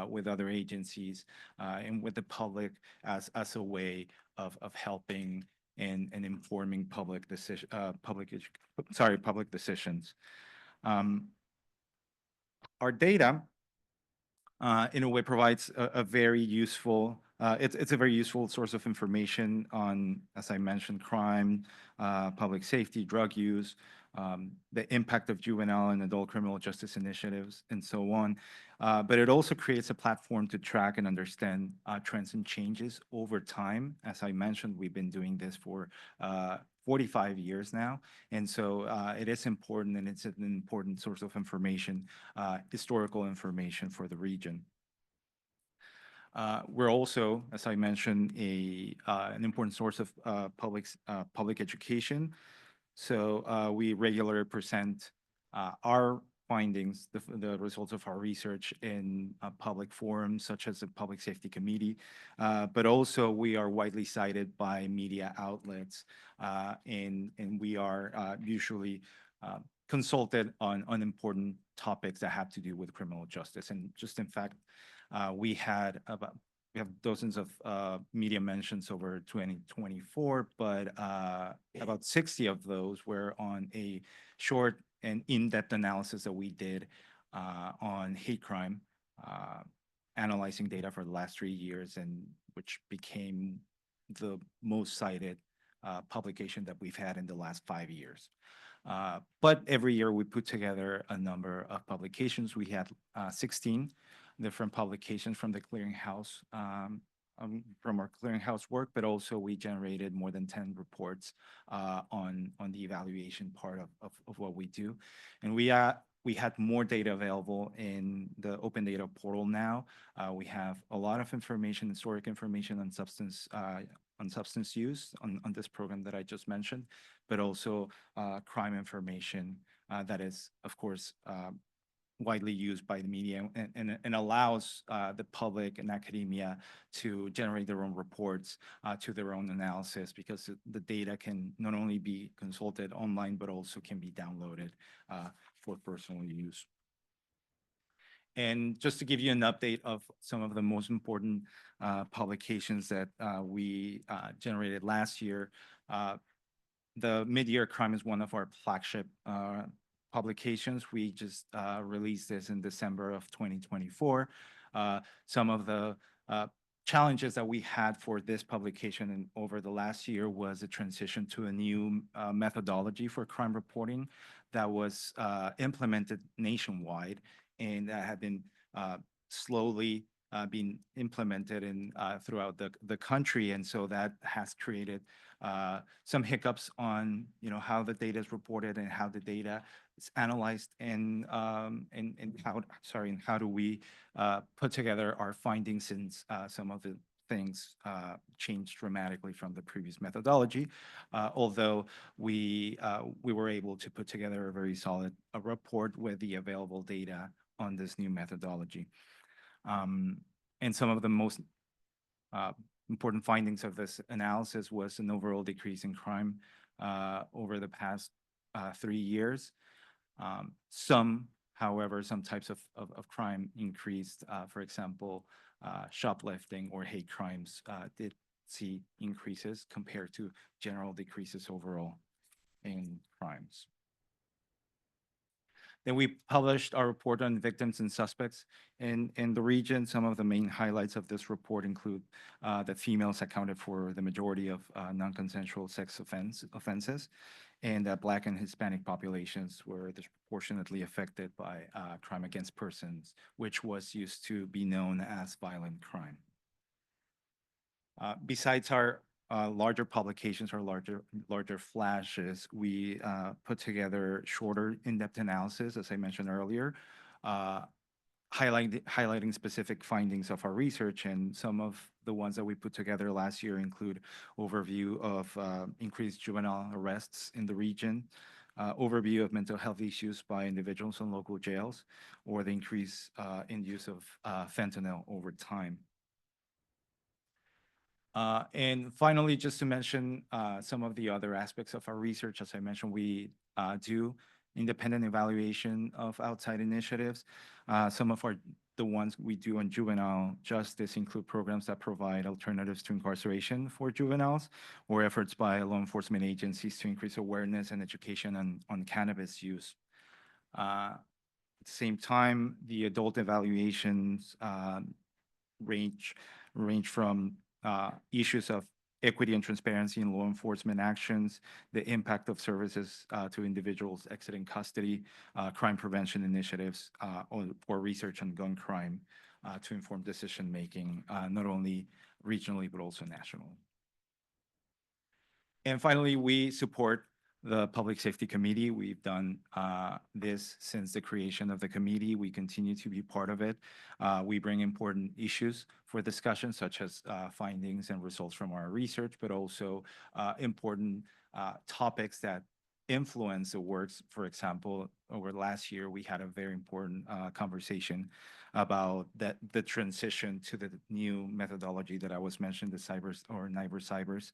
with other agencies, and with the public as a way of helping and informing public decisions. Our data, in a way, provides a very useful, it's a very useful source of information on, as I mentioned, crime, public safety, drug use, the impact of juvenile and adult criminal justice initiatives, and so on. But it also creates a platform to track and understand trends and changes over time. As I mentioned, we've been doing this for 45 years now. And so it is important, and it's an important source of information, historical information for the region. We're also, as I mentioned, an important source of public education. So we regularly present our findings, the results of our research in public forums such as the Public Safety Committee, but also we are widely cited by media outlets, and we are usually consulted on important topics that have to do with criminal justice. And just in fact, we have dozens of media mentions over 2024, but about 60 of those were on a short and in-depth analysis that we did on hate crime, analyzing data for the last 3 years, and which became the most cited publication that we've had in the last 5 years. But every year we put together a number of publications. We had 16 different publications from the clearinghouse, from our clearinghouse work, but also we generated more than 10 reports on the evaluation part of what we do. And we had more data available in the open data portal now. We have a lot of information, historic information on substance use on this program that I just mentioned, but also crime information that is, of course, widely used by the media and allows the public and academia to generate their own reports, to their own analysis, because the data can not only be consulted online, but also can be downloaded for personal use. And just to give you an update of some of the most important publications that we generated last year, the mid-year crime is one of our flagship publications. We just released this in December of 2024. Some of the challenges that we had for this publication and over the last year was a transition to a new methodology for crime reporting that was implemented nationwide, and that had been slowly being implemented throughout the country. And so that has created some hiccups on how the data is reported and how the data is analyzed, and how do we put together our findings, since some of the things changed dramatically from the previous methodology. Although we were able to put together a very solid report with the available data on this new methodology. And some of the most important findings of this analysis was an overall decrease in crime over the past 3 years. However, some types of crime increased. For example, shoplifting or hate crimes did see increases compared to general decreases overall in crimes. Then we published our report on victims and suspects in the region. Some of the main highlights of this report include that females accounted for the majority of non-consensual sex offenses, and that Black and Hispanic populations were disproportionately affected by crime against persons, which was used to be known as violent crime. Besides our larger publications or larger flashes, we put together shorter in-depth analysis, as I mentioned earlier, highlighting specific findings of our research. And some of the ones that we put together last year include overview of increased juvenile arrests in the region, overview of mental health issues by individuals in local jails, or the increase in use of fentanyl over time. And finally, just to mention some of the other aspects of our research, as I mentioned, we do independent evaluation of outside initiatives. Some of the ones we do on juvenile justice include programs that provide alternatives to incarceration for juveniles, or efforts by law enforcement agencies to increase awareness and education on cannabis use. At the same time, the adult evaluations range from issues of equity and transparency in law enforcement actions, the impact of services to individuals exiting custody, crime prevention initiatives, or research on gun crime to inform decision-making, not only regionally, but also nationally. And finally, we support the Public Safety Committee. We've done this since the creation of the committee. We continue to be part of it. We bring important issues for discussion, such as findings and results from our research, but also important topics that influence the works. For example, over the year, we had a very important conversation about the transition to the new methodology that I was mentioning, the NIBR-Cybers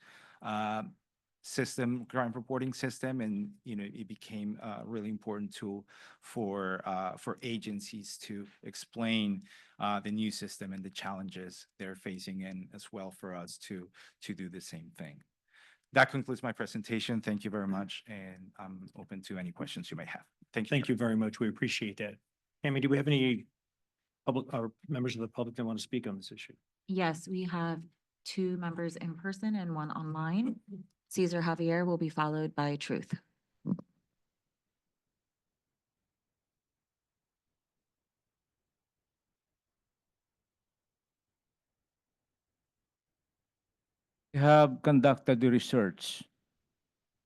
system, crime reporting system, and it became a really important tool for agencies to explain the new system and the challenges they're facing, and as well for us to do the same thing. That concludes my presentation. Thank you very much, and I'm open to any questions you may have. Thank you. Thank you very much. We appreciate that. Tammy, do we have any public or members of the public that want to speak on this issue? Yes, we have 2 members in person and 1 online. Cesar Javier will be followed by Truth. We have conducted the research,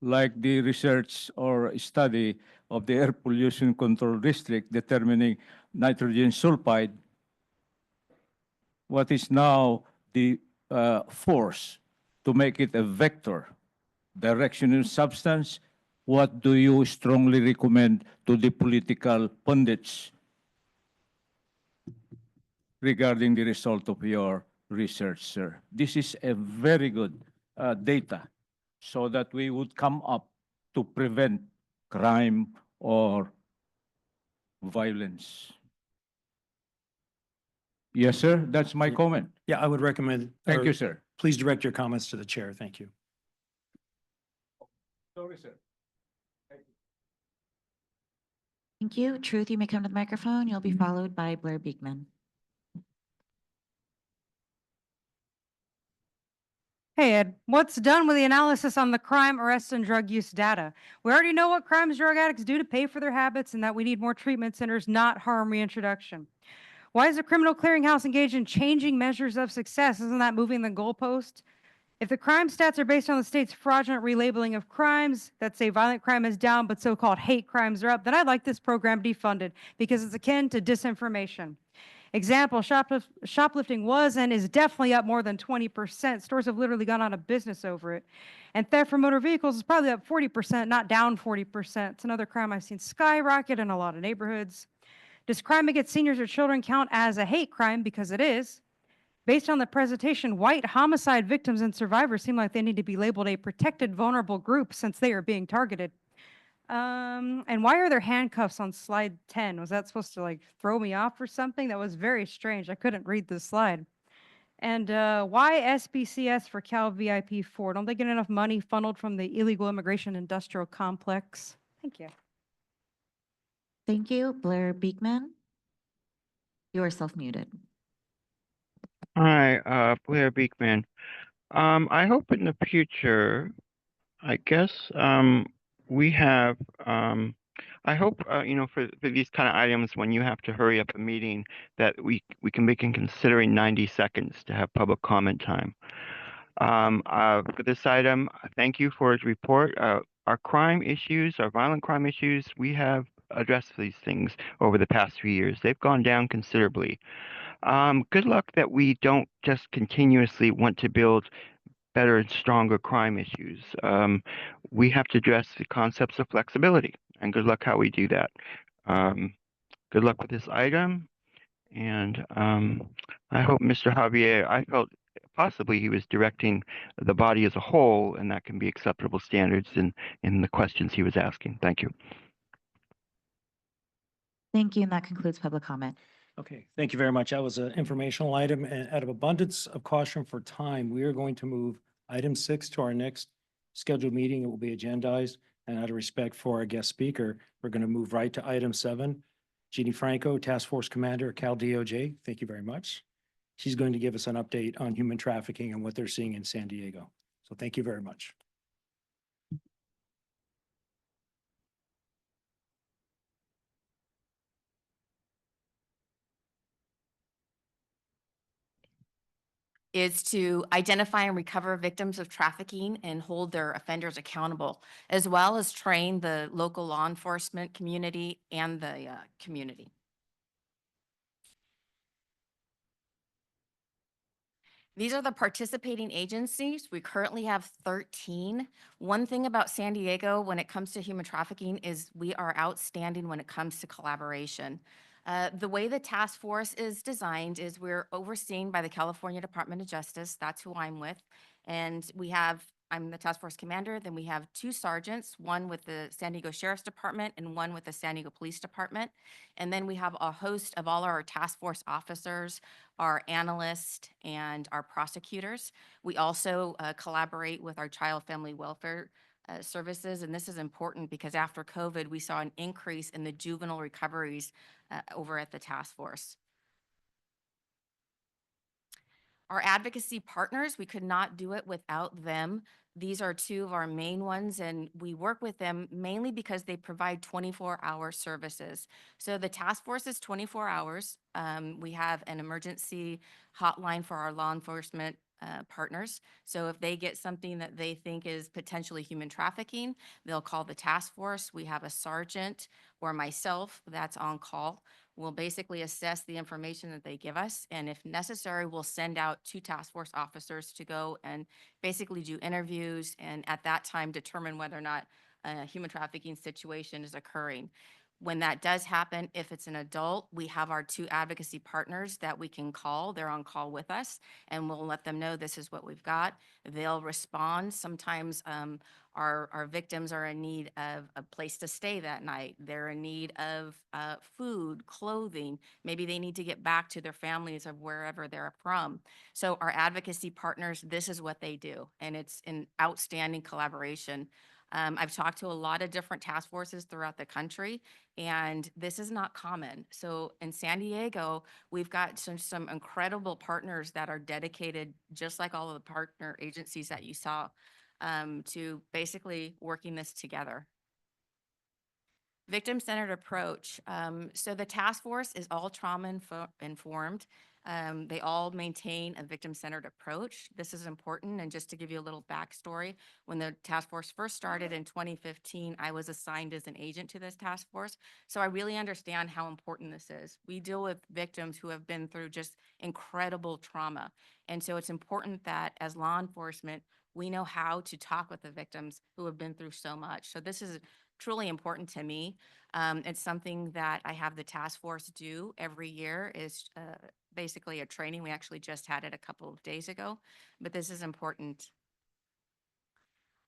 like the research or study of the Air Pollution Control District determining nitrogen sulfide, what is now the force to make it a vector, directional substance. What do you strongly recommend to the political pundits regarding the result of your research, sir? This is a very good data, so that we would come up to prevent crime or violence. Yes, sir, that's my comment. Yeah, I would recommend. Thank or you, sir. Please direct your comments to the chair. Thank you. Sorry, sir. Thank you. Truth, you may come to the microphone. You'll be followed by Blair Beekman. Hey, Ed, what's done with the analysis on the crime, arrest, and drug use data? We already know what crimes drug addicts do to pay for their habits and that we need more treatment centers, not harm reintroduction. Why is the criminal clearinghouse engaged in changing measures of success? Isn't that moving the goalpost? If the crime stats are based on the state's fraudulent relabeling of crimes that say violent crime is down, but so-called hate crimes are up, then I'd like this program defunded because it's akin to disinformation. Example, shoplifting was and is definitely up more than 20%. Stores have literally gone out of business over it. And theft from motor vehicles is probably up 40%, not down 40%. It's another crime I've seen skyrocket in a lot of neighborhoods. Does crime against seniors or children count as a hate crime? Because it is. Based on the presentation, white homicide victims and survivors seem like they need to be labeled a protected vulnerable group since they are being targeted. And why are there handcuffs on slide 10? Was that supposed to like throw me off or something? That was very strange. I couldn't read the slide. And why SBCS for Cal VIP 4? Don't they get enough money funneled from the illegal immigration industrial complex? Thank you. Thank you. Blair Beekman. You are self-muted. Hi, Blair Beekman. I hope in the future, I guess, we have, I hope, for these kind of items, when you have to hurry up a meeting, that we can begin considering 90 seconds to have public comment time. For this item, thank you for his report. Our crime issues, our violent crime issues, we have addressed these things over the past few years. They've gone down considerably. Good luck that we don't just continuously want to build better and stronger crime issues. We have to address the concepts of flexibility, and good luck how we do that. Good luck with this item, and I hope Mr. Javier, I felt possibly he was directing the body as a whole, and that can be acceptable standards in the questions he was asking. Thank you. Thank you, and that concludes public comment. Okay, thank you very much. That was an informational item, and out of abundance of caution for time, we are going to move item 6 to our next scheduled meeting. It will be agendized, and out of respect for our guest speaker, we're going to move right to item 7. Jeannie Franco, Task Force Commander, Cal DOJ. Thank you very much. She's going to give us an update on human trafficking and what they're seeing in San Diego. So thank you very much. Is to identify and recover victims of trafficking and hold their offenders accountable, as well as train the local law enforcement community and the community. These are the participating agencies. We currently have 13. One thing about San Diego when it comes to human trafficking is we are outstanding when it comes to collaboration. The way the task force is designed is we're overseen by the California Department of Justice. That's who I'm with. And I'm the task force commander. Then we have 2 sergeants, one with the San Diego Sheriff's Department and one with the San Diego Police Department. And then we have a host of all our task force officers, our analysts, and our prosecutors. We also collaborate with our child family welfare services. And this is important because after COVID, we saw an increase in the juvenile recoveries over at the task force. Our advocacy partners, we could not do it without them. These are 2 of our main ones, and we work with them mainly because they provide 24-hour services. So the task force is 24 hours. We have an emergency hotline for our law enforcement partners. So if they get something that they think is potentially human trafficking, they'll call the task force. We have a sergeant or myself that's on call. We'll basically assess the information that they give us, and if necessary, we'll send out 2 task force officers to go and basically do interviews, and at that time determine whether or not a human trafficking situation is occurring. When that does happen, if it's an adult, we have our 2 advocacy partners that we can call. They're on call with us, and we'll let them know this is what we've got. They'll respond. Sometimes our victims are in need of a place to stay that night. They're in need of food, clothing. Maybe they need to get back to their families of wherever they're from. So our advocacy partners, this is what they do, and it's an outstanding collaboration. I've talked to a lot of different task forces throughout the country, and this is not common. So in San Diego, we've got some incredible partners that are dedicated, just like all of the partner agencies that you saw, to basically working this together. Victim-centered approach. So the task force is all trauma informed. They all maintain a victim-centered approach. This is important, and just to give you a little backstory, when the task force first started in 2015, I was assigned as an agent to this task force, so I really understand how important this is. We deal with victims who have been through just incredible trauma, and so it's important that as law enforcement, we know how to talk with the victims who have been through so much. So this is truly important to me. It's something that I have the task force do every year, is basically a training. We actually just had it a couple of days ago, but this is important.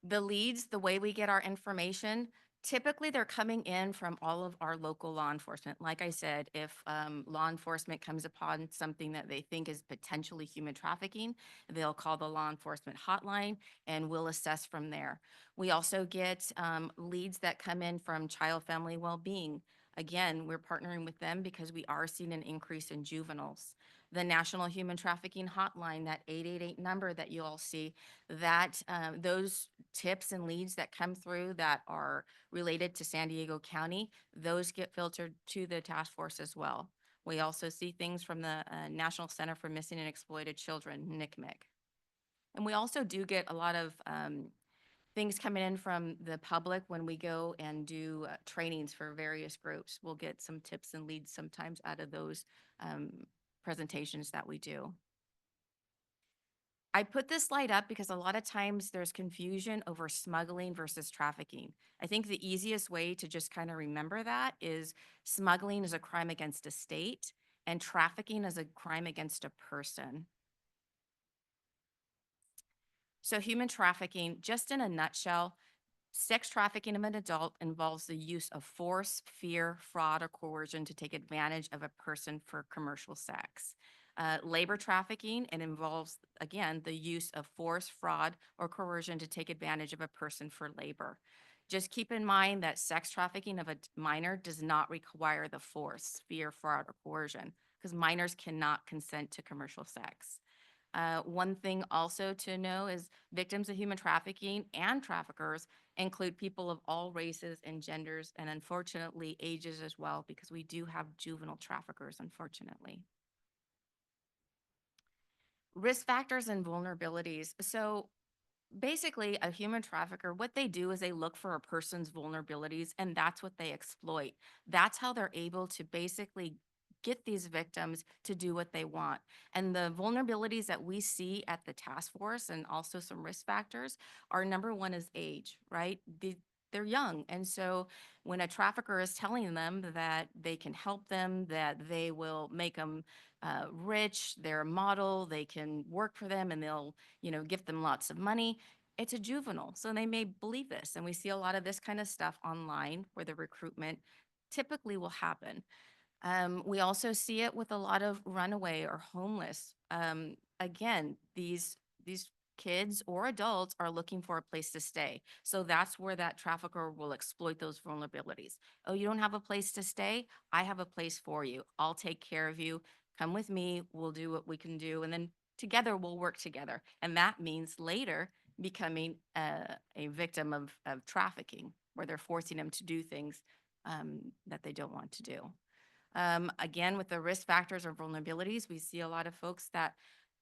The leads, the way we get our information, typically they're coming in from all of our local law enforcement. Like I said, if law enforcement comes upon something that they think is potentially human trafficking, they'll call the law enforcement hotline and we'll assess from there. We also get leads that come in from child family well-being. Again, we're partnering with them because we are seeing an increase in juveniles. The National Human Trafficking Hotline, that 888 number that you all see, that those tips and leads that come through that are related to San Diego County, those get filtered to the task force as well. We also see things from the National Center for Missing and Exploited Children, NCMEC. And we also do get a lot of things coming in from the public when we go and do trainings for various groups. We'll get some tips and leads sometimes out of those presentations that we do. I put this slide up because a lot of times there's confusion over smuggling versus trafficking. I think the easiest way to just kind of remember that is smuggling is a crime against a state and trafficking is a crime against a person. So human trafficking, just in a nutshell, sex trafficking of an adult involves the use of force, fear, fraud, or coercion to take advantage of a person for commercial sex. Labor trafficking, it involves, again, the use of force, fraud, or coercion to take advantage of a person for labor. Just keep in mind that sex trafficking of a minor does not require the force, fear, fraud, or coercion, because minors cannot consent to commercial sex. One thing also to know is victims of human trafficking and traffickers include people of all races and genders, and unfortunately ages as well, because we do have juvenile traffickers, unfortunately. Risk factors and vulnerabilities. So basically, a human trafficker, what they do is they look for a person's vulnerabilities, and that's what they exploit. That's how they're able to basically get these victims to do what they want. And the vulnerabilities that we see at the task force and also some risk factors are, number one is age, right? They're young. And so when a trafficker is telling them that they can help them, that they will make them rich, they're a model, they can work for them, and they'll, give them lots of money, it's a juvenile. So they may believe this. And we see a lot of this kind of stuff online where the recruitment typically will happen. We also see it with a lot of runaway or homeless. Again, these kids or adults are looking for a place to stay. So that's where that trafficker will exploit those vulnerabilities. Oh, you don't have a place to stay? I have a place for you. I'll take care of you. Come with me. We'll do what we can do. And then together we'll work together. And that means later becoming a victim of trafficking, where they're forcing them to do things that they don't want to do. Again, with the risk factors or vulnerabilities, we see a lot of folks that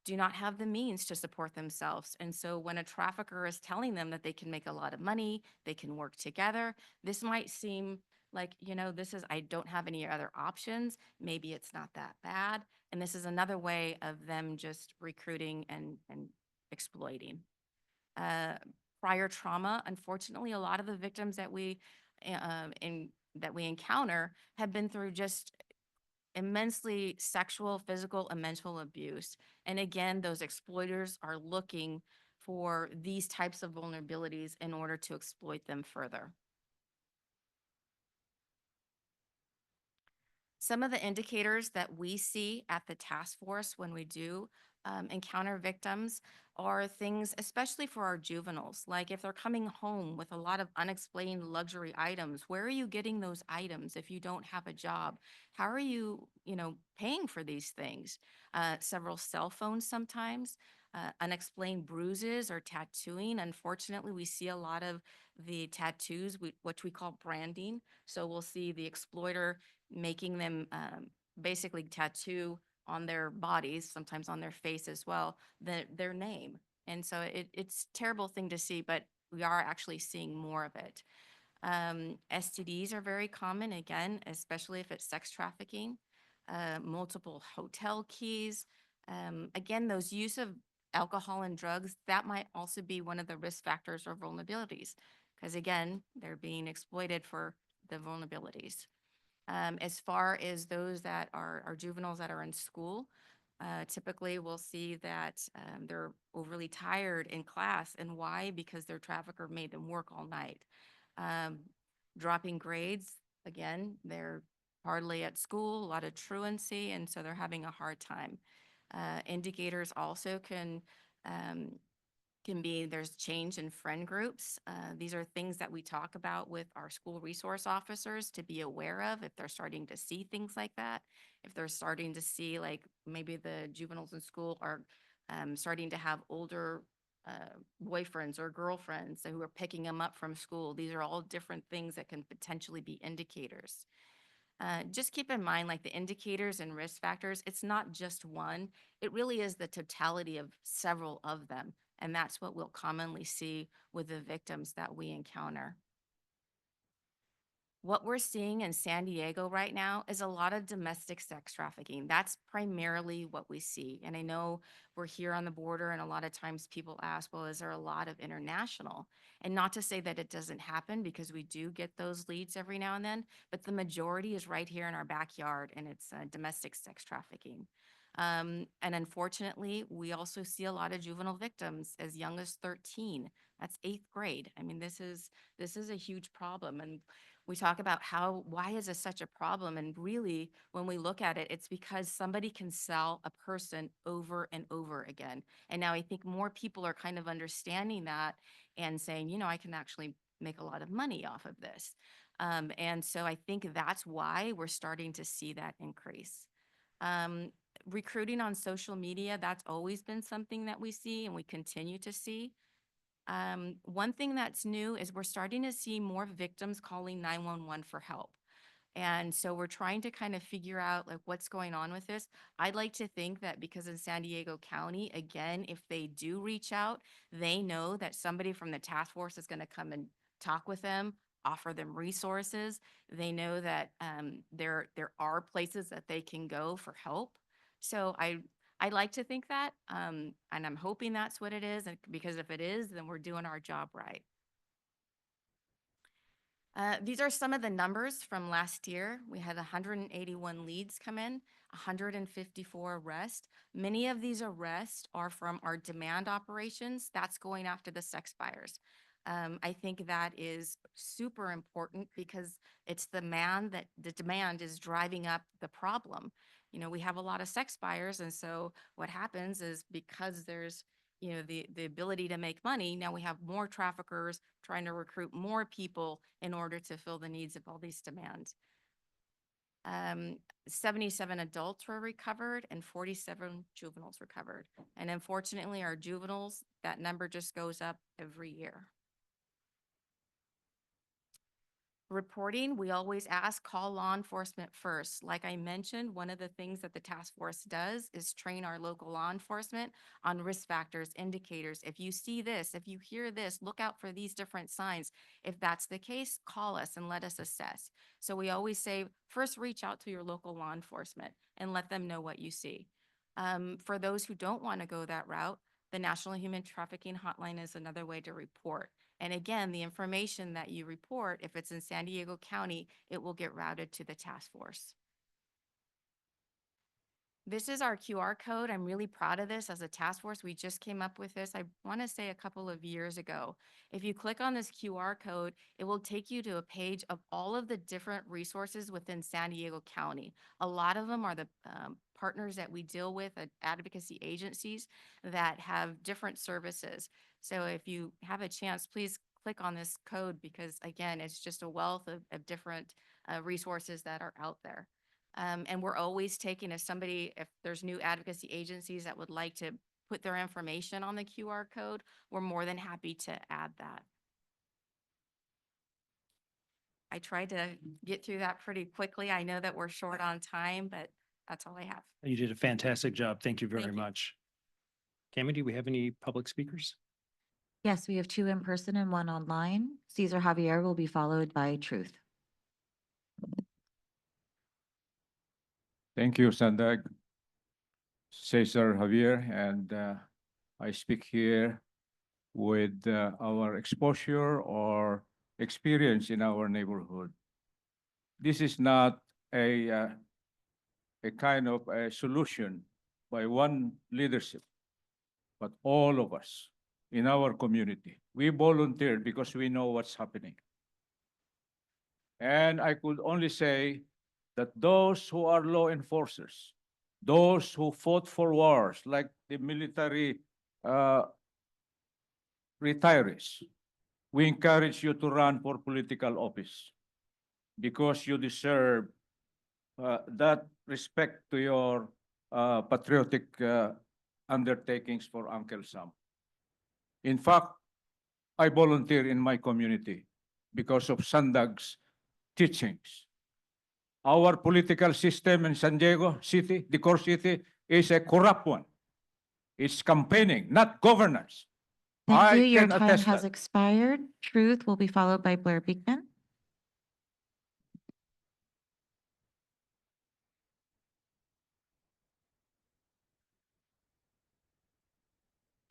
do not have the means to support themselves. And so when a trafficker is telling them that they can make a lot of money, they can work together, this might seem like, I don't have any other options. Maybe it's not that bad. And this is another way of them just recruiting and exploiting. Prior trauma, unfortunately, a lot of the victims that we encounter have been through just immensely sexual, physical, and mental abuse. And again, those exploiters are looking for these types of vulnerabilities in order to exploit them further. Some of the indicators that we see at the task force when we do encounter victims are things, especially for our juveniles, like if they're coming home with a lot of unexplained luxury items, where are you getting those items if you don't have a job? How are you, paying for these things? Several cell phones sometimes, unexplained bruises or tattooing. Unfortunately, we see a lot of the tattoos, which we call branding. So we'll see the exploiter making them basically tattoo on their bodies, sometimes on their face as well, their name. And so it's a terrible thing to see, but we are actually seeing more of it. STDs are very common, again, especially if it's sex trafficking, multiple hotel keys. Again, those use of alcohol and drugs, that might also be one of the risk factors or vulnerabilities, because again, they're being exploited for the vulnerabilities. As far as those that are juveniles that are in school, typically we'll see that they're overly tired in class. And why? Because their trafficker made them work all night. Dropping grades, again, they're hardly at school, a lot of truancy, and so they're having a hard time. Indicators also can Can be there's change in friend groups. These are things that we talk about with our school resource officers to be aware of if they're starting to see things like that. If they're starting to see like maybe the juveniles in school are starting to have older boyfriends or girlfriends who are picking them up from school. These are all different things that can potentially be indicators. Just keep in mind, like the indicators and risk factors, it's not just one. It really is the totality of several of them. And that's what we'll commonly see with the victims that we encounter. What we're seeing in San Diego right now is a lot of domestic sex trafficking. That's primarily what we see. And I know we're here on the border, and a lot of times people ask, well, is there a lot of international? And not to say that it doesn't happen, because we do get those leads every now and then, but the majority is right here in our backyard, and it's domestic sex trafficking. And unfortunately, we also see a lot of juvenile victims as young as 13. That's 8th grade. I mean, this is a huge problem. And we talk about why is this such a problem? And really, when we look at it, it's because somebody can sell a person over and over again. And now I think more people are kind of understanding that and saying, I can actually make a lot of money off of this. And so I think that's why we're starting to see that increase. Recruiting on social media, that's always been something that we see and we continue to see. One thing that's new is we're starting to see more victims calling 911 for help. And so we're trying to kind of figure out like what's going on with this. I'd like to think that because in San Diego County, again, if they do reach out, they know that somebody from the task force is going to come and talk with them, offer them resources. They know that there are places that they can go for help. So I'd like to think that, and I'm hoping that's what it is, and because if it is, then we're doing our job right. These are some of the numbers from last year. We had 181 leads come in, 154 arrests. Many of these arrests are from our demand operations. That's going after the sex buyers. I think that is super important because it's the demand is driving up the problem. We have a lot of sex buyers, and so what happens is because there's the ability to make money, now we have more traffickers trying to recruit more people in order to fill the needs of all these demands. 77 adults were recovered and 47 juveniles recovered. And unfortunately, our juveniles, that number just goes up every year. Reporting, we always ask, call law enforcement first. Like I mentioned, one of the things that the task force does is train our local law enforcement on risk factors, indicators. If you see this, if you hear this, look out for these different signs. If that's the case, call us and let us assess. So we always say, first reach out to your local law enforcement and let them know what you see. For those who don't want to go that route, the National Human Trafficking Hotline is another way to report. And again, the information that you report, if it's in San Diego County, it will get routed to the task force. This is our QR code. I'm really proud of this as a task force. We just came up with this, I want to say a couple of years ago. If you click on this QR code, it will take you to a page of all of the different resources within San Diego County. A lot of them are the partners that we deal with at advocacy agencies that have different services. So if you have a chance, please click on this code because again, it's just a wealth of different resources that are out there. And we're always taking if there's new advocacy agencies that would like to put their information on the QR code, we're more than happy to add that. I tried to get through that pretty quickly. I know that we're short on time, but that's all I have. You did a fantastic job. Thank you very Thank you. much. Cami, do we have any public speakers? Yes, we have 2 in person and 1 online. Cesar Javier will be followed by Truth. Thank you, SANDAG. Cesar Javier, and I speak here with our exposure or experience in our neighborhood. This is not a kind of a solution by one leadership, but all of us in our community. We volunteered because we know what's happening. And I could only say that those who are law enforcers, those who fought for wars like the military retirees, we encourage you to run for political office because you deserve that respect to your patriotic undertakings for Uncle Sam. In fact, I volunteer in my community because of SANDAG's teachings. Our political system in San Diego City, the core city, is a corrupt one. It's campaigning, not governance. Thank you. I Your can time attest has that. expired. Truth will be followed by Blair Beekman.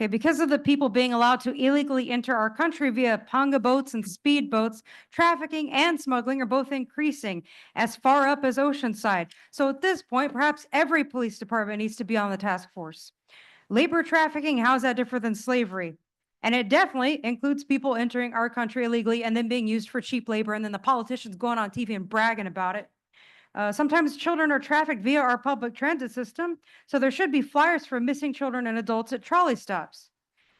Okay, because of the people being allowed to illegally enter our country via panga boats and speed boats, trafficking and smuggling are both increasing as far up as Oceanside. So at this point, perhaps every police department needs to be on the task force. Labor trafficking, how's that different than slavery? And it definitely includes people entering our country illegally and then being used for cheap labor, and then the politicians going on TV and bragging about it. Sometimes children are trafficked via our public transit system, so there should be flyers for missing children and adults at trolley stops.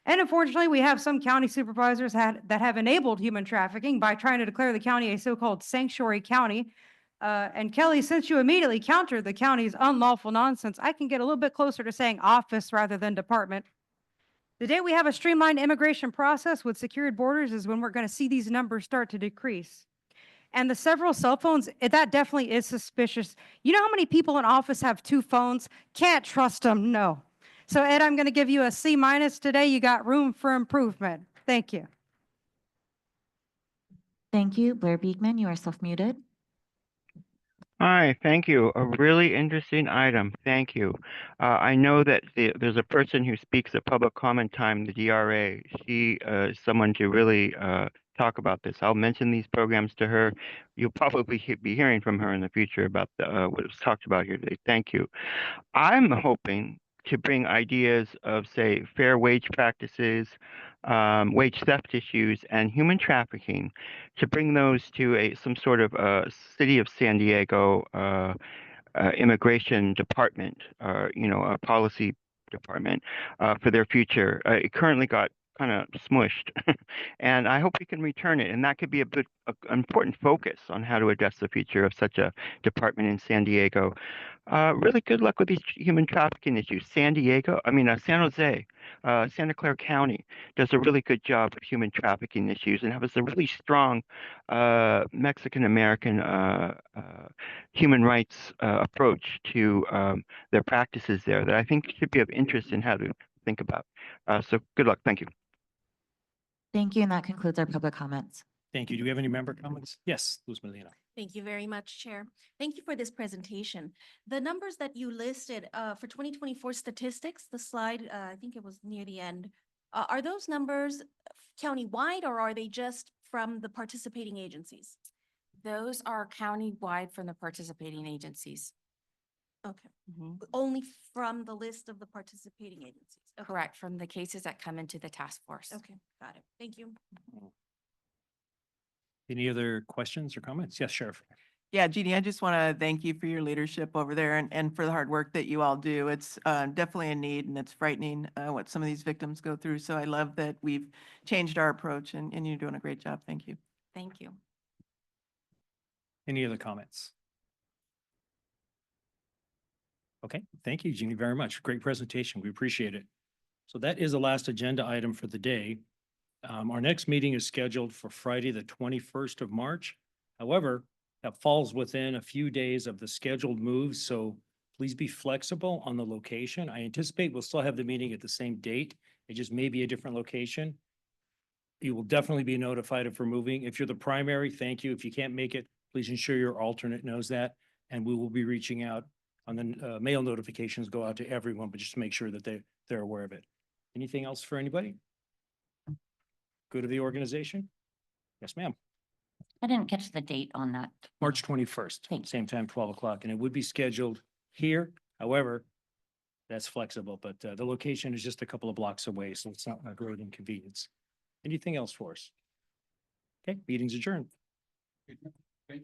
And unfortunately, we have some county supervisors that have enabled human trafficking by trying to declare the county a so-called sanctuary county. And Kelly, since you immediately countered the county's unlawful nonsense, I can get a little bit closer to saying office rather than department. The day we have a streamlined immigration process with secured borders is when we're going to see these numbers start to decrease. And the several cell phones, that definitely is suspicious. You know how many people in office have 2 phones? Can't trust them, no. So Ed, I'm going to give you a C- today. You got room for improvement. Thank you. Thank you. Blair Beekman, you are self-muted. Hi, thank you. A really interesting item. Thank you. I know that there's a person who speaks at public comment time, the DRA. She is someone to really talk about this. I'll mention these programs to her. You'll probably be hearing from her in the future about what was talked about here today. Thank you. I'm hoping to bring ideas of, say, fair wage practices, wage theft issues, and human trafficking, to bring those to some sort of city of San Diego immigration department, a policy department for their future. It currently got kind of smushed, and I hope we can return it. And that could be an important focus on how to address the future of such a department in San Diego. Really good luck with these human trafficking issues. San Jose, Santa Clara County does a really good job with human trafficking issues and has a really strong Mexican-American human rights approach to their practices there that I think should be of interest in how to think about. So good luck. Thank you. Thank you, and that concludes our public comments. Thank you. Do we have any member comments? Yes, Luz Molina. Thank you very much, Chair. Thank you for this presentation. The numbers that you listed for 2024 statistics, the slide, I think it was near the end, are those numbers countywide or are they just from the participating agencies? Those are countywide from the participating agencies. Okay. Only from the list of the participating agencies? Okay. Correct, from the cases that come into the task force. Okay, got it. Thank you. Any other questions or comments? Yes, Sheriff. Yeah, Jeannie, I just want to thank you for your leadership over there and for the hard work that you all do. It's definitely a need, and it's frightening what some of these victims go through. So I love that we've changed our approach, and you're doing a great job. Thank you. Thank you. Any other comments? Okay, thank you, Jeannie, very much. Great presentation. We appreciate it. So that is the last agenda item for the day. Our next meeting is scheduled for Friday, the 21st of March. However, that falls within a few days of the scheduled moves, so please be flexible on the location. I anticipate we'll still have the meeting at the same date. It just may be a different location. You will definitely be notified if we're moving. If you're the primary, thank you. If you can't make it, please ensure your alternate knows that, and we will be reaching out on the mail notifications go out to everyone, but just to make sure that they're aware of it. Anything else for anybody? Good of the organization? Yes, ma'am. I didn't catch the date on that. March 21st, same time, 12 o'clock, and it would be scheduled here. However, that's flexible, but the location is just a couple of blocks away, so it's not a great inconvenience. Anything else for us? Okay, meeting's adjourned. Thank you.